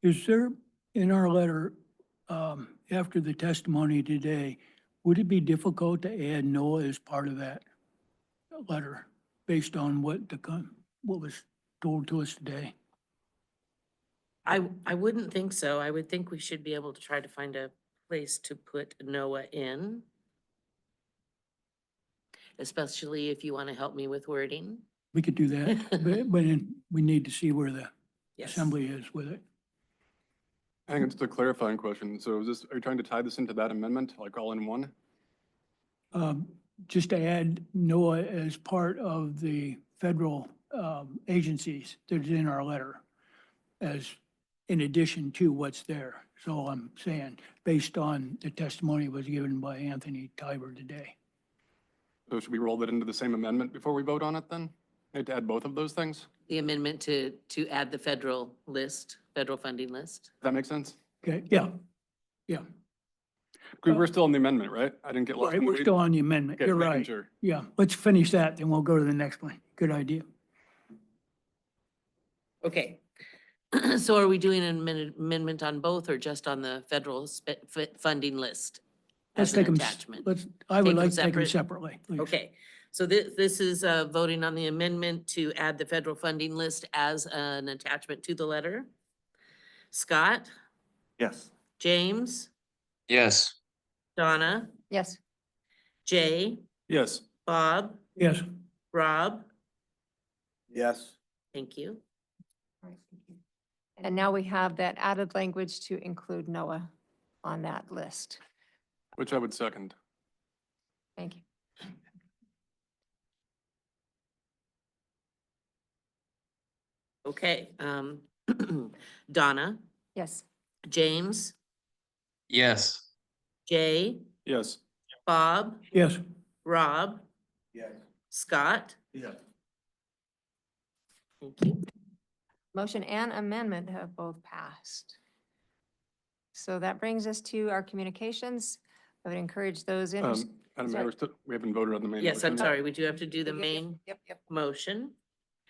is there in our letter, after the testimony today, would it be difficult to add NOAA as part of that letter based on what what was told to us today? I wouldn't think so. I would think we should be able to try to find a place to put NOAA in. Especially if you want to help me with wording. We could do that, but then we need to see where the Yes. assembly is with it. I think it's a clarifying question. So is this, are you trying to tie this into that amendment, like all in one? Just to add NOAA as part of the federal agencies that's in our letter as in addition to what's there. So I'm saying, based on the testimony was given by Anthony Tiber today. So should we roll that into the same amendment before we vote on it then? We have to add both of those things? The amendment to add the federal list, federal funding list. Does that make sense? Okay, yeah, yeah. We're still in the amendment, right? I didn't get lost. Right, in the we're weeds. still on the amendment. Okay, You're making right. sure. Yeah, let's finish that, then we'll go to the next one. Good idea. Okay. So are we doing an amendment on both or just on the federal funding list? Let's As an take them, attachment? I would Take 'em like to take them separate? separately, please. Okay, so this is voting on the amendment to add the federal funding list as an attachment to the letter. Scott, Yes. James, Yes. Donna, Yes. Jay, Yes. Bob, Yes, Rob, Yes. thank you. All right, thank you. And now we have that added language to include NOAA on that list. Which I would second. Thank you. Okay, Donna, Yes. James, Yes. Jay, Yes. Bob, yes, Rob, Yes. Scott, Yes. thank you. Motion and amendment have both passed. So that brings us to our communications. I would encourage those interested. Madam Sorry. Mayor, we haven't voted on the main Yes, I'm motion. sorry, we do have to do the Yep, main Yep. motion.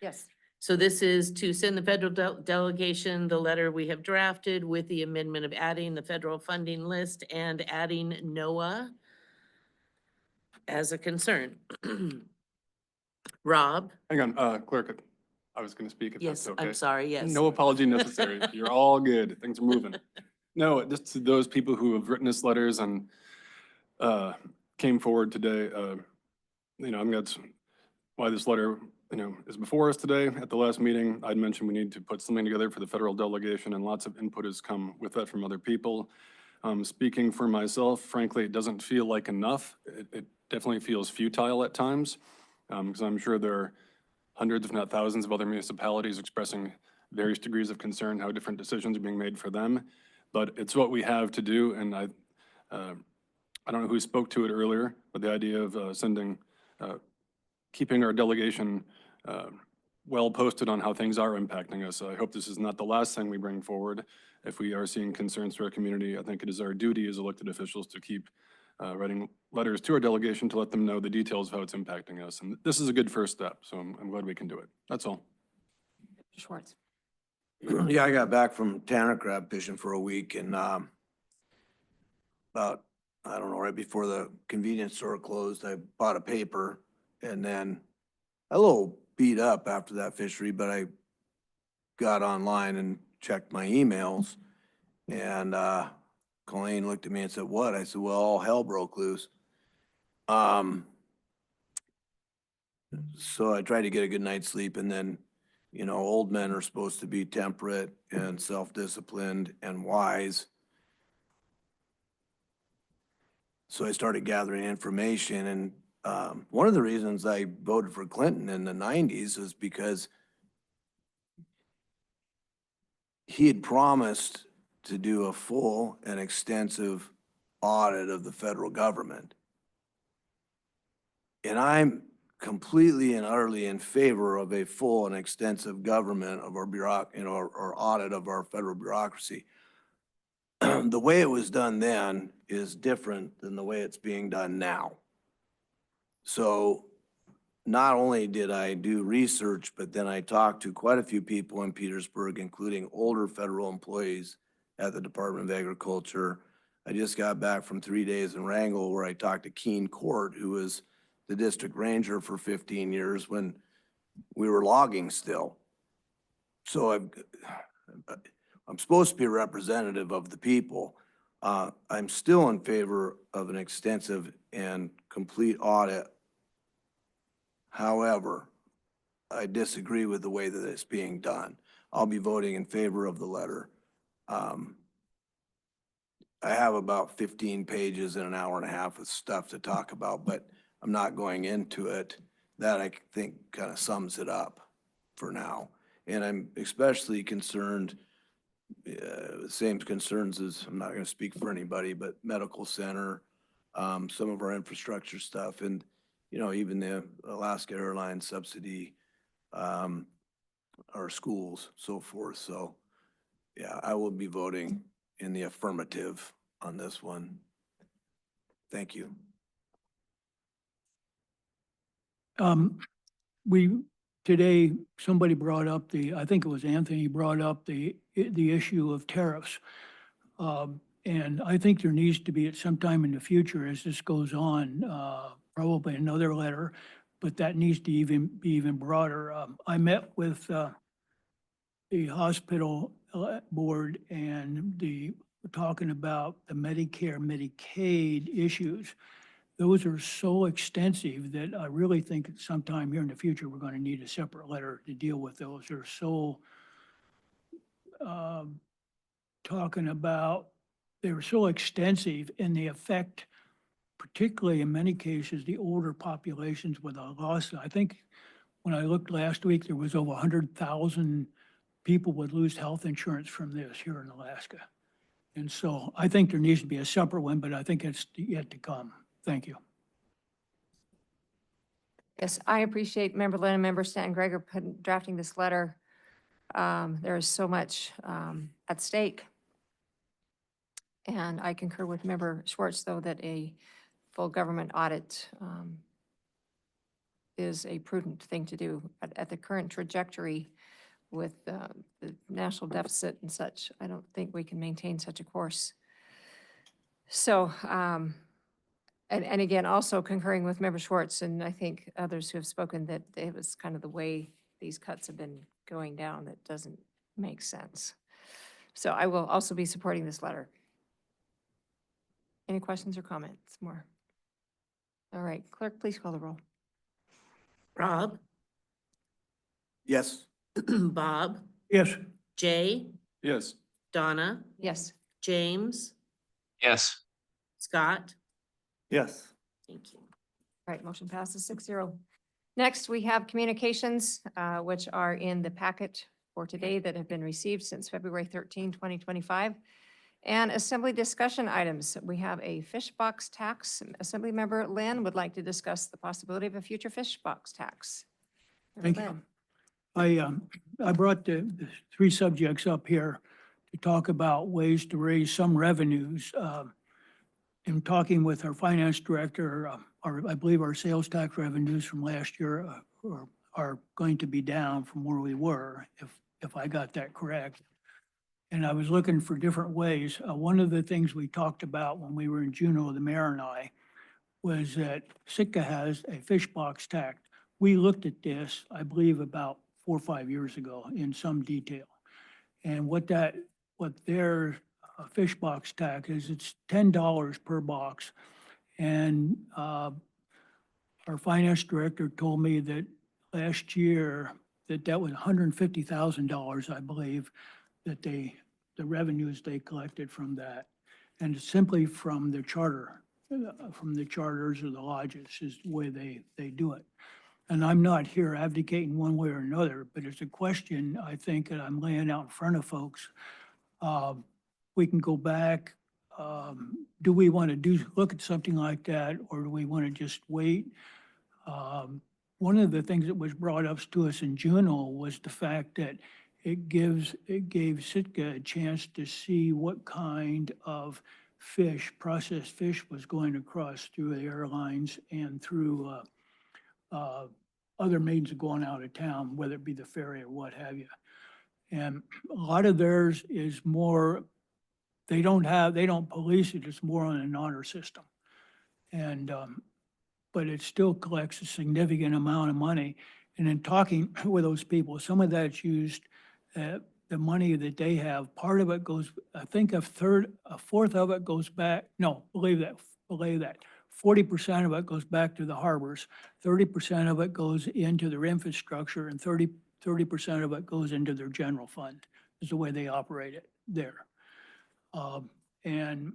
Yes. So this is to send the federal delegation the letter we have drafted with the amendment of adding the federal funding list and adding NOAA as a concern. Rob? Hang on, clerk, I was going to speak if Yes, that's okay. I'm sorry, yes. No apology necessary. You're all good. Things are moving. No, just to those people who have written us letters and came forward today, I think that's why this letter, is before us today. At the last meeting, I'd mentioned we need to put something together for the federal delegation, and lots of input has come with that from other people. Speaking for myself, frankly, it doesn't feel like enough. It definitely feels futile at times, because I'm sure there are hundreds, if not thousands, of other municipalities expressing various degrees of concern how different decisions are being made for them. But it's what we have to do, and I don't know who spoke to it earlier, but the idea of keeping our delegation well posted on how things are impacting us. I hope this is not the last thing we bring forward. If we are seeing concerns to our community, I think it is our duty as elected officials to keep writing letters to our delegation to let them know the details of how it's impacting us. And this is a good first step, so I'm glad we can do it. That's all. Schwartz. Yeah, I got back from Tanner crab fishing for a week and, about, I don't know, right before the convenience store closed, I bought a paper and then a little beat up after that fishery, but I got online and checked my emails and, Colleen looked at me and said, "What?" I said, "Well, all hell broke loose." So I tried to get a good night's sleep and then, you know, old men are supposed to be temperate and self-disciplined and wise. So I started gathering information and, one of the reasons I voted for Clinton in the 90s is because he had promised to do a full and extensive audit of the federal government. And I'm completely and utterly in favor of a full and extensive government of our or audit of our federal bureaucracy. The way it was done then is different than the way it's being done now. So not only did I do research, but then I talked to quite a few people in Petersburg, including older federal employees at the Department of Agriculture. I just got back from 3 days in Wrangell where I talked to Keene Court, who was the district ranger for 15 years when we were logging still. So I'm supposed to be a representative of the people. I'm still in favor of an extensive and complete audit. However, I disagree with the way that it's being done. I'll be voting in favor of the letter. I have about 15 pages in an hour and a half of stuff to talk about, but I'm not going into it. That I think kind of sums it up for now. And I'm especially concerned, same concerns as, I'm not going to speak for anybody, but medical center, some of our infrastructure stuff, and, you know, even the Alaska Airlines subsidy, our schools, so forth. So, yeah, I will be voting in the affirmative on this one. Thank you. Today, somebody brought up I think it was Anthony brought up the issue of tariffs. And I think there needs to be at some time in the future as this goes on, probably another letter, but that needs to be even broader. I met with the hospital board and talking about the Medicare, Medicaid issues. Those are so extensive that I really think at some time here in the future, we're going to need a separate letter to deal with those. They're so, they're so extensive and they affect, particularly in many cases, the older populations with a loss. I think when I looked last week, there was over 100,000 people would lose health insurance from this here in Alaska. And so I think there needs to be a separate one, but I think it's yet to come. Thank you. Yes, I appreciate Member Lynn and Member Stan Gregor drafting this letter. There is so much at stake. And I concur with Member Schwartz, though, that a full government audit is a prudent thing to do. At the current trajectory with the national deficit and such, I don't think we can maintain such a course. So, and again, also concurring with Member Schwartz, and I think others who have spoken, that it was kind of the way these cuts have been going down that doesn't make sense. So I will also be supporting this letter. Any questions or comments more? All right, clerk, please call the roll. Rob, Yes. Bob, Yes. Jay, Yes. Donna, Yes. James, Yes. Scott. Yes. Thank you. All right, motion passes 6-0. Next, we have communications, which are in the packet for today that have been received since February 13, 2025. And assembly discussion items. We have a fish box tax. Assembly Member Lynn would like to discuss the possibility of a future fish box tax. Member Thank you. Lynn. I brought the three subjects up here to talk about ways to raise some revenues. In talking with our finance director, I believe our sales tax revenues from last year are going to be down from where we were, if I got that correct. And I was looking for different ways. One of the things we talked about when we were in Juneau, the mayor and I, was that Sitka has a fish box tax. We looked at this, I believe, about 4 or 5 years ago in some detail. And what their fish box tax is, it's $10 per box. And our finance director told me that last year that was $150,000, I believe, that the revenues they collected from that. And it's simply from the charter, from the charters or the lodges is the way they do it. And I'm not here advocating one way or another, but it's a question I think that I'm laying out in front of folks. We can go back. Do we want to look at something like that, or do we want to just wait? One of the things that was brought up to us in Juneau was the fact that it gave Sitka a chance to see what kind of fish, processed fish, was going across through the airlines and through other means of going out of town, whether it be the ferry or what have you. And a lot of theirs is more, they don't police it, it's more on an honor system. And, but it still collects a significant amount of money. And in talking with those people, some of that's used, the money that they have, part of it goes, I think a fourth of it goes back, no, believe that. 40% of it goes back to the harbors, 30% of it goes into their infrastructure, and 30% of it goes into their general fund, is the way they operate it there. And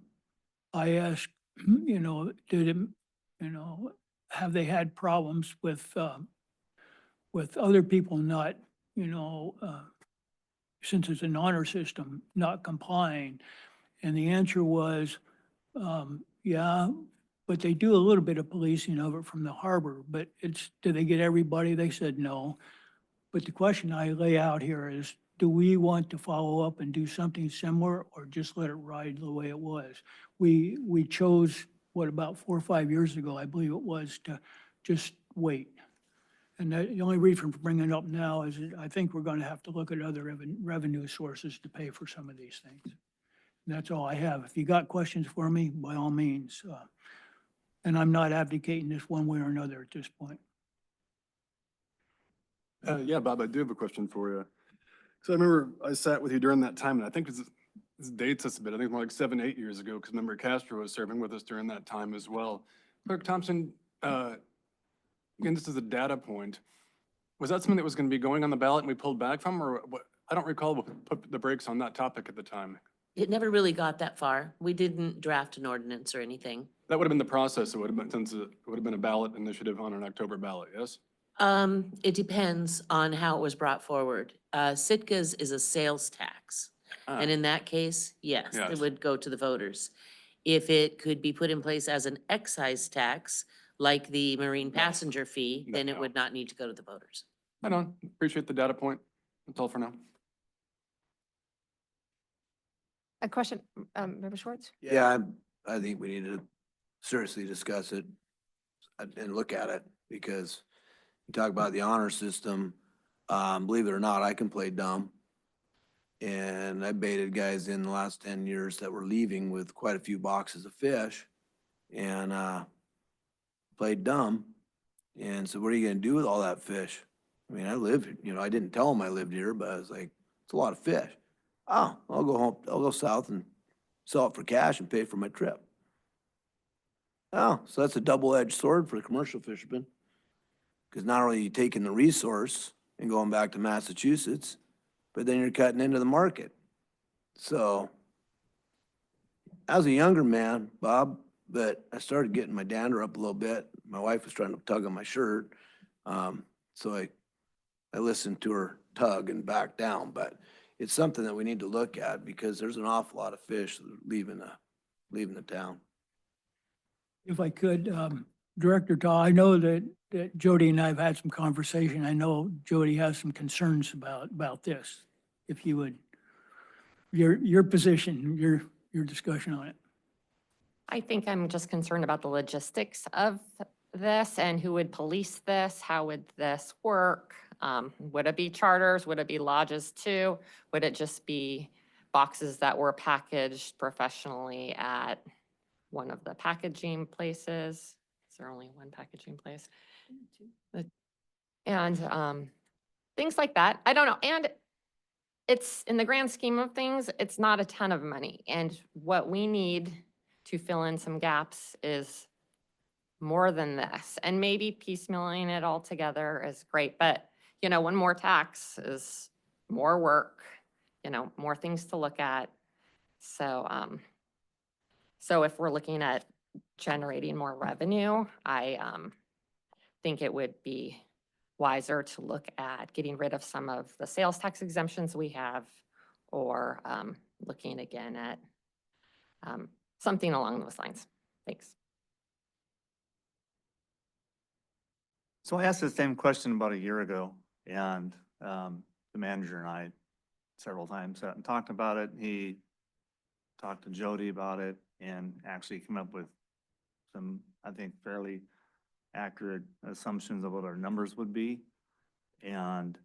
I asked, have they had problems with other people not, since it's an honor system, not complying? And the answer was, yeah, but they do a little bit of policing of it from the harbor, but do they get everybody? They said no. But the question I lay out here is, do we want to follow up and do something similar, or just let it ride the way it was? We chose, about 4 or 5 years ago, I believe it was, to just wait. And the only reason for bringing it up now is that I think we're going to have to look at other revenue sources to pay for some of these things. And that's all I have. If you got questions for me, by all means. And I'm not advocating this one way or another at this point. Yeah, Bob, I do have a question for you. So I remember I sat with you during that time, and I think this dates us a bit. I think more like 7, 8 years ago, because remember Castro was serving with us during that time as well. Clerk Thompson, again, this is a data point. Was that something that was going to be going on the ballot and we pulled back from, or what? I don't recall what put the brakes on that topic at the time. It never really got that far. We didn't draft an ordinance or anything. That would have been the process. It would have been, since it would have been a ballot initiative on an October ballot, yes? It depends on how it was brought forward. Sitka's is a sales tax. And in that case, yes, it Yes. would go to the voters. If it could be put in place as an excise tax, like the marine passenger fee, then it No. would not need to go to the voters. I don't appreciate the data point. That's all for now. A question, Member Schwartz? Yeah, I think we need to seriously discuss it and look at it, because you talk about the honor system. Believe it or not, I can play dumb. And I baited guys in the last 10 years that were leaving with quite a few boxes of fish and played dumb. And so what are you gonna do with all that fish? I mean, I live, I didn't tell them I lived here, but I was like, it's a lot of fish. Oh, I'll go home, I'll go south and sell it for cash and pay for my trip. Oh, so that's a double-edged sword for the commercial fishermen. Because not only are you taking the resource and going back to Massachusetts, but then you're cutting into the market. So, I was a younger man, Bob, but I started getting my dander up a little bit. My wife was trying to tug on my shirt. So I listened to her tug and backed down, but it's something that we need to look at, because there's an awful lot of fish leaving the town. If I could, Director Dahl, I know that Jody and I have had some conversation. I know Jody has some concerns about this. If you would, your position, your discussion on it. I think I'm just concerned about the logistics of this and who would police this? How would this work? Would it be charters? Would it be lodges too? Would it just be boxes that were packaged professionally at one of the packaging places? Is there only one packaging place? And things like that. I don't know. And it's, in the grand scheme of things, it's not a ton of money. And what we need to fill in some gaps is more than this. And maybe piecemealing it all together is great, but you know, one more tax is more work, you know, more things to look at. So, so if we're looking at generating more revenue, I think it would be wiser to look at getting rid of some of the sales tax exemptions we have, or looking again at something along those lines. Thanks. So I asked the same question about a year ago, and the manager and I several times sat and talked about it. He talked to Jody about it and actually came up with some, I think, fairly accurate assumptions of what our numbers would be. And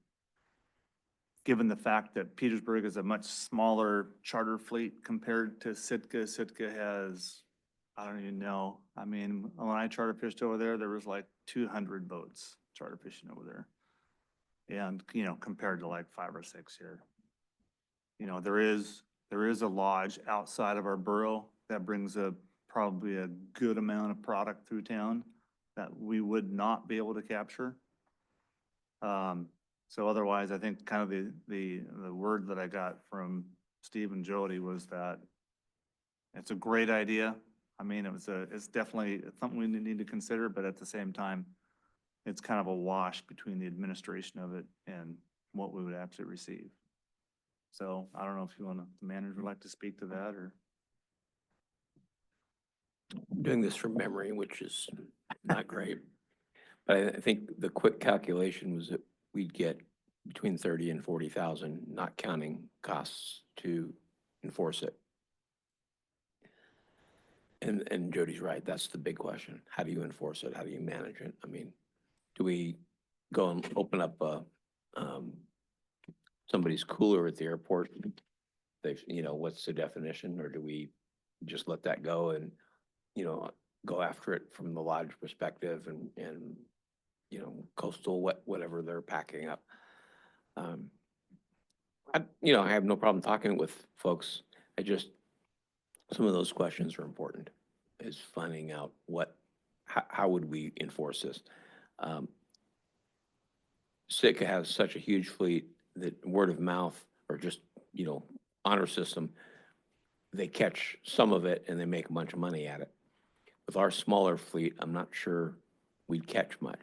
given the fact that Petersburg is a much smaller charter fleet compared to Sitka, Sitka has, I don't even know. I mean, when I charter fished over there, there was like 200 boats charter fishing over there. And, you know, compared to like 5 or 6 here. You know, there is a lodge outside of our borough that brings probably a good amount of product through town that we would not be able to capture. So otherwise, I think kind of the word that I got from Steve and Jody was that it's a great idea. I mean, it's definitely something we need to consider, but at the same time, it's kind of a wash between the administration of it and what we would actually receive. So I don't know if the manager would like to speak to that, or. Doing this from memory, which is not great. But I think the quick calculation was that we'd get between 30 and 40,000, not counting costs to enforce it. And Jody's right, that's the big question. How do you enforce it? How do you manage it? I mean, do we go and open up somebody's cooler at the airport? What's the definition? Or do we just let that go and, go after it from the lodge perspective and coastal, whatever they're packing up? I have no problem talking with folks. Some of those questions are important, is finding out how would we enforce this? Sitka has such a huge fleet that word of mouth or just, honor system, they catch some of it and they make a bunch of money at it. With our smaller fleet, I'm not sure we'd catch much,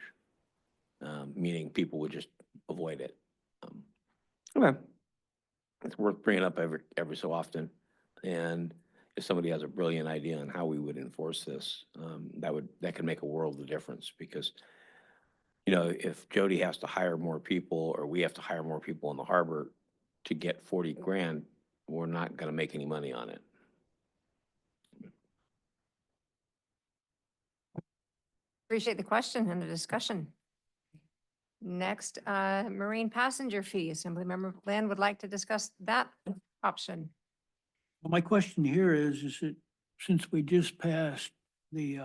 meaning people would just avoid it. Okay. It's worth bringing up every so often. And if somebody has a brilliant idea on how we would enforce this, that could make a world of difference, because if Jody has to hire more people or we have to hire more people in the harbor to get 40 grand, we're not going to make any money on it. Appreciate the question and the discussion. Next, marine passenger fee. Assemblymember Land would like to discuss that option. Well, my question here is that since we just passed the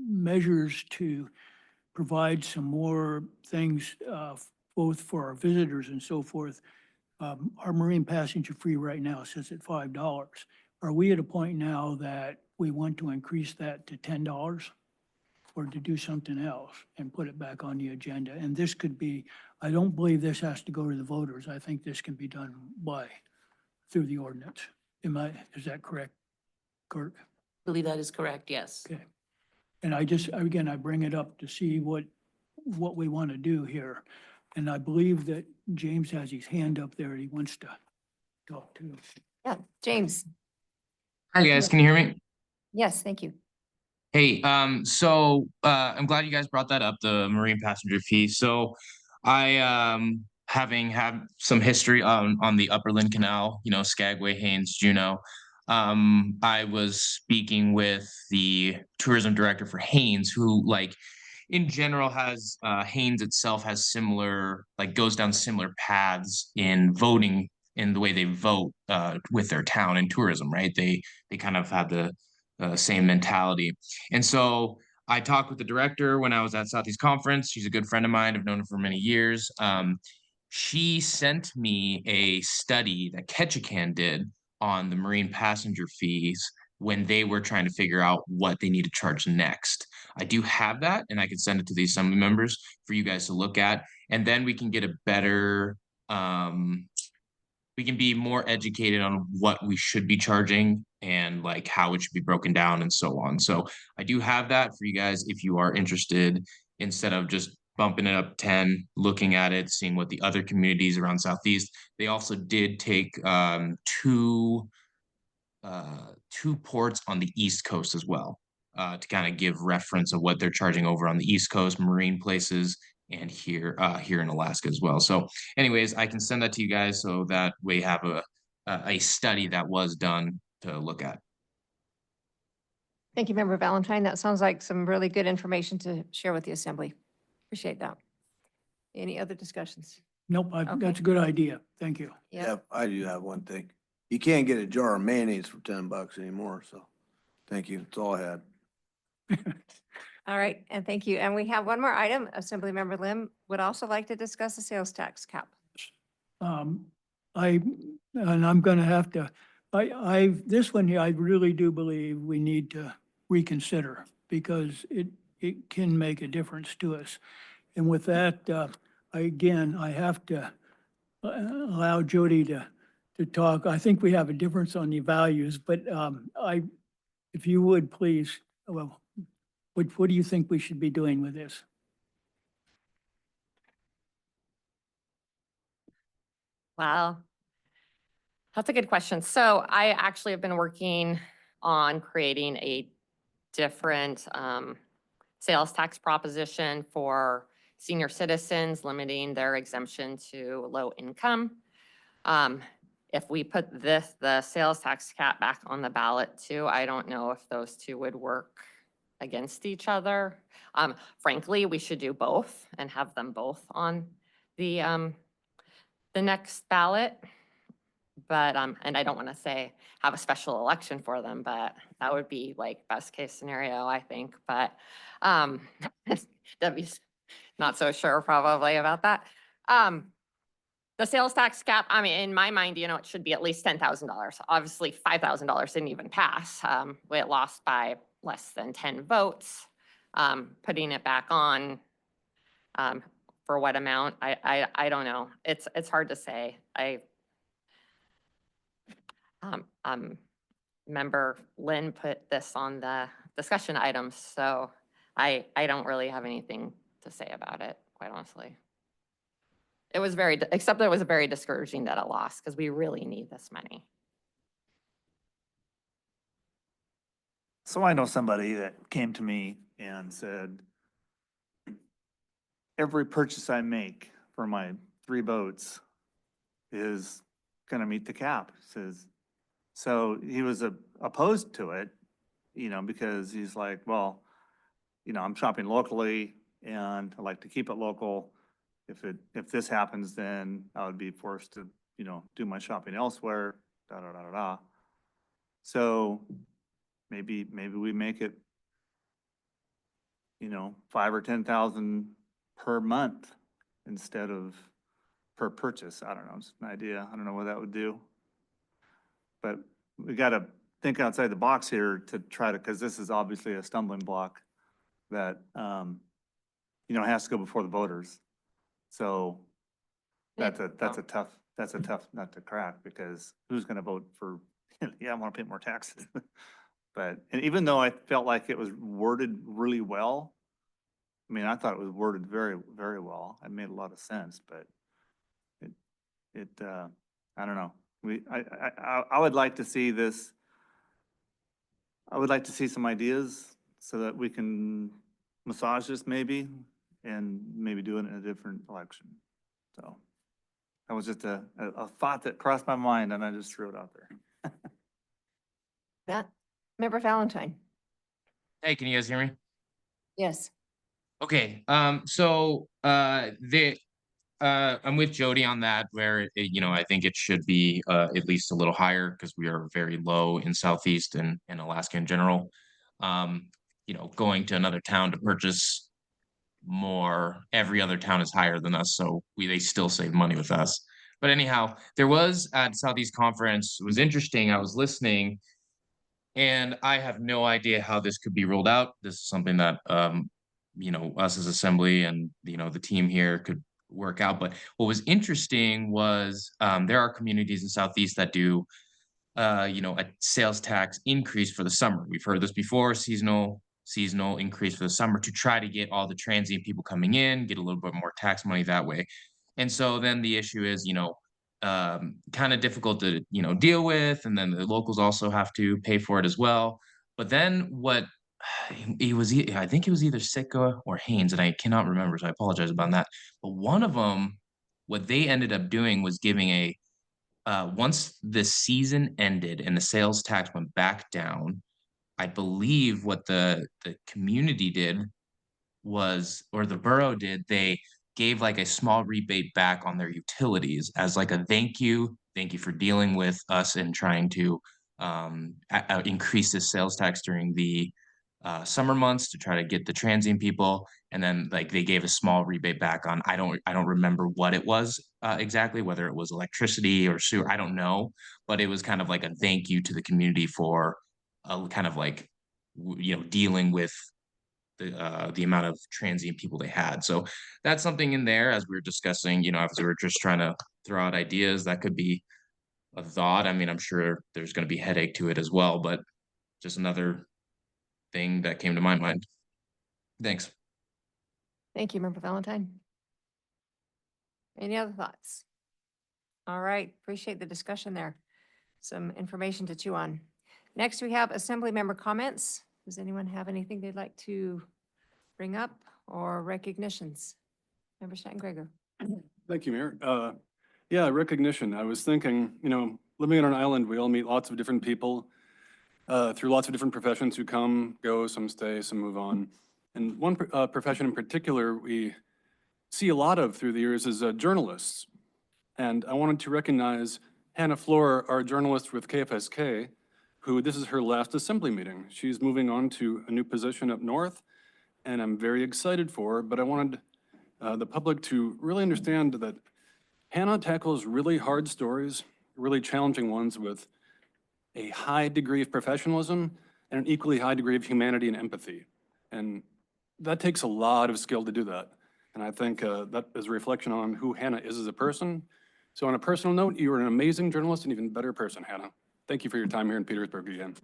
measures to provide some more things, both for our visitors and so forth, our marine passenger fee right now sits at $5. Are we at a point now that we want to increase that to $10? Or to do something else and put it back on the agenda? And this could be, I don't believe this has to go to the voters. I think this can be done through the ordinance. Is that correct, Kirk? I believe that is correct, yes. Okay. And I bring it up to see what we want to do here. And I believe that James has his hand up there. He wants to talk to us. Yeah, James. Hi, guys. Can you hear me? Yes, thank you. Hey, I'm glad you guys brought that up, the marine passenger fee. So having had some history on the Upperland Canal, Skagway, Haines, Juneau. I was speaking with the tourism director for Haines, who in general has Haines itself has similar, goes down similar paths in voting, in the way they vote with their town and tourism, right? They kind of have the same mentality. And so I talked with the director when I was at Southeast Conference. She's a good friend of mine. I've known her for many years. She sent me a study that Ketchikan did on the marine passenger fees when they were trying to figure out what they need to charge next. I do have that, and I can send it to the assembly members for you guys to look at, and then we can get a better we can be more educated on what we should be charging and how it should be broken down and so on. So I do have that for you guys if you are interested, instead of just bumping it up 10, looking at it, seeing what the other communities around Southeast. They also did take two ports on the East Coast as well, to kind of give reference of what they're charging over on the East Coast, marine places, and here in Alaska as well. So anyways, I can send that to you guys so that we have a study that was done to look at. Thank you, Member Valentine. That sounds like some really good information to share with the assembly. Appreciate that. Any other discussions? Nope, Okay. that's a good idea. Thank you. Yeah. Yep, I do have one thing. You can't get a jar of mayonnaise for $10 anymore, so thank you. That's all I had. All right, and thank you. And we have one more item. Assembly Member Lim would also like to discuss the sales tax cap. And I'm gonna have to, this one here, I really do believe we need to reconsider because it can make a difference to us. And with that, I have to allow Jody to talk. I think we have a difference on the values, but if you would please, well, what do you think we should be doing with this? Well, that's a good question. So I actually have been working on creating a different sales tax proposition for senior citizens, limiting their exemption to low income. If we put the sales tax cap back on the ballot too, I don't know if those two would work against each other. Frankly, we should do both and have them both on the next ballot. But, and I don't want to say have a special election for them, but that would be best case scenario, I think. But Debbie's not so sure probably about that. The sales tax cap, I mean, in my mind, it should be at least $10,000. Obviously, $5,000 didn't even pass. It lost by less than 10 votes. Putting it back on for what amount, I don't know. It's hard to say. Member Lynn put this on the discussion items, so I don't really have anything to say about it, quite honestly. It was except that it was very discouraging that it lost, because we really need this money. So I know somebody that came to me and said, every purchase I make for my 3 boats is gonna meet the cap, says. So he was opposed to it, because he's like, well, I'm shopping locally and I like to keep it local. If this happens, then I would be forced to, do my shopping elsewhere, da, da, da, da, da. So maybe we make it, 5 or 10,000 per month instead of per purchase. I don't know, it's an idea. I don't know what that would do. But we gotta think outside the box here to try to, because this is obviously a stumbling block that, has to go before the voters. So that's a tough nut to crack, because who's gonna vote for, yeah, I wanna pay more taxes. But, and even though I felt like it was worded really well, I mean, I thought it was worded very, very well. It made a lot of sense, but I don't know. I would like to see this, I would like to see some ideas so that we can massage this maybe and maybe do it in a different election. So that was just a thought that crossed my mind and I just threw it out there. That, Member Valentine? Hey, can you guys hear me? Yes. Okay, I'm with Jody on that where, I think it should be at least a little higher because we are very low in Southeast and Alaska in general. Going to another town to purchase more, every other town is higher than us, so they still save money with us. But anyhow, there was at Southeast Conference, it was interesting, I was listening, and I have no idea how this could be rolled out. This is something that, us as assembly and, the team here could work out. But what was interesting was there are communities in Southeast that do, a sales tax increase for the summer. We've heard this before, seasonal increase for the summer to try to get all the transient people coming in, get a little bit more tax money that way. And so then the issue is, kind of difficult to, deal with. And then the locals also have to pay for it as well. But then what I think it was either Sitka or Haynes, and I cannot remember, so I apologize about that. But one of them, what they ended up doing was giving once the season ended and the sales tax went back down, I believe what the community did was, or the borough did, they gave like a small rebate back on their utilities as like a thank you for dealing with us and trying to increase the sales tax during the summer months to try to get the transient people. And then like they gave a small rebate back on, I don't remember what it was exactly, whether it was electricity or sewer, I don't know, but it was kind of like a thank you to the community for kind of like dealing with the amount of transient people they had. So that's something in there as we were discussing, as we were just trying to throw out ideas, that could be a thought. I mean, I'm sure there's going to be headache to it as well, but just another thing that came to my mind. Thanks. Thank you, Member Valentine. Any other thoughts? All right, appreciate the discussion there. Some information to chew on. Next, we have assembly member comments. Does anyone have anything they'd like to bring up or recognitions? Member Steingreger. Thank you, Mayor. Yeah, recognition. I was thinking, living on an island, we all meet lots of different people through lots of different professions who come, go, some stay, some move on. And one profession in particular we see a lot of through the years is journalists. And I wanted to recognize Hannah Floor, our journalist with KFSK, who this is her last assembly meeting. She's moving on to a new position up north, and I'm very excited for her, but I wanted the public to really understand that Hannah tackles really hard stories, really challenging ones with a high degree of professionalism and an equally high degree of humanity and empathy. And that takes a lot of skill to do that. And I think that is a reflection on who Hannah is as a person. So on a personal note, you are an amazing journalist and even better person, Hannah. Thank you for your time here in Petersburg again.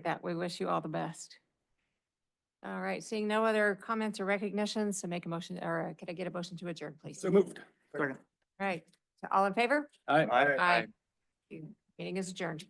That we wish you all the best. All right, seeing no other comments or recognitions, so make a motion, or could I get a motion to adjourn, please? So moved. All right, so all in favor? Aye. Aye. Meeting is adjourned.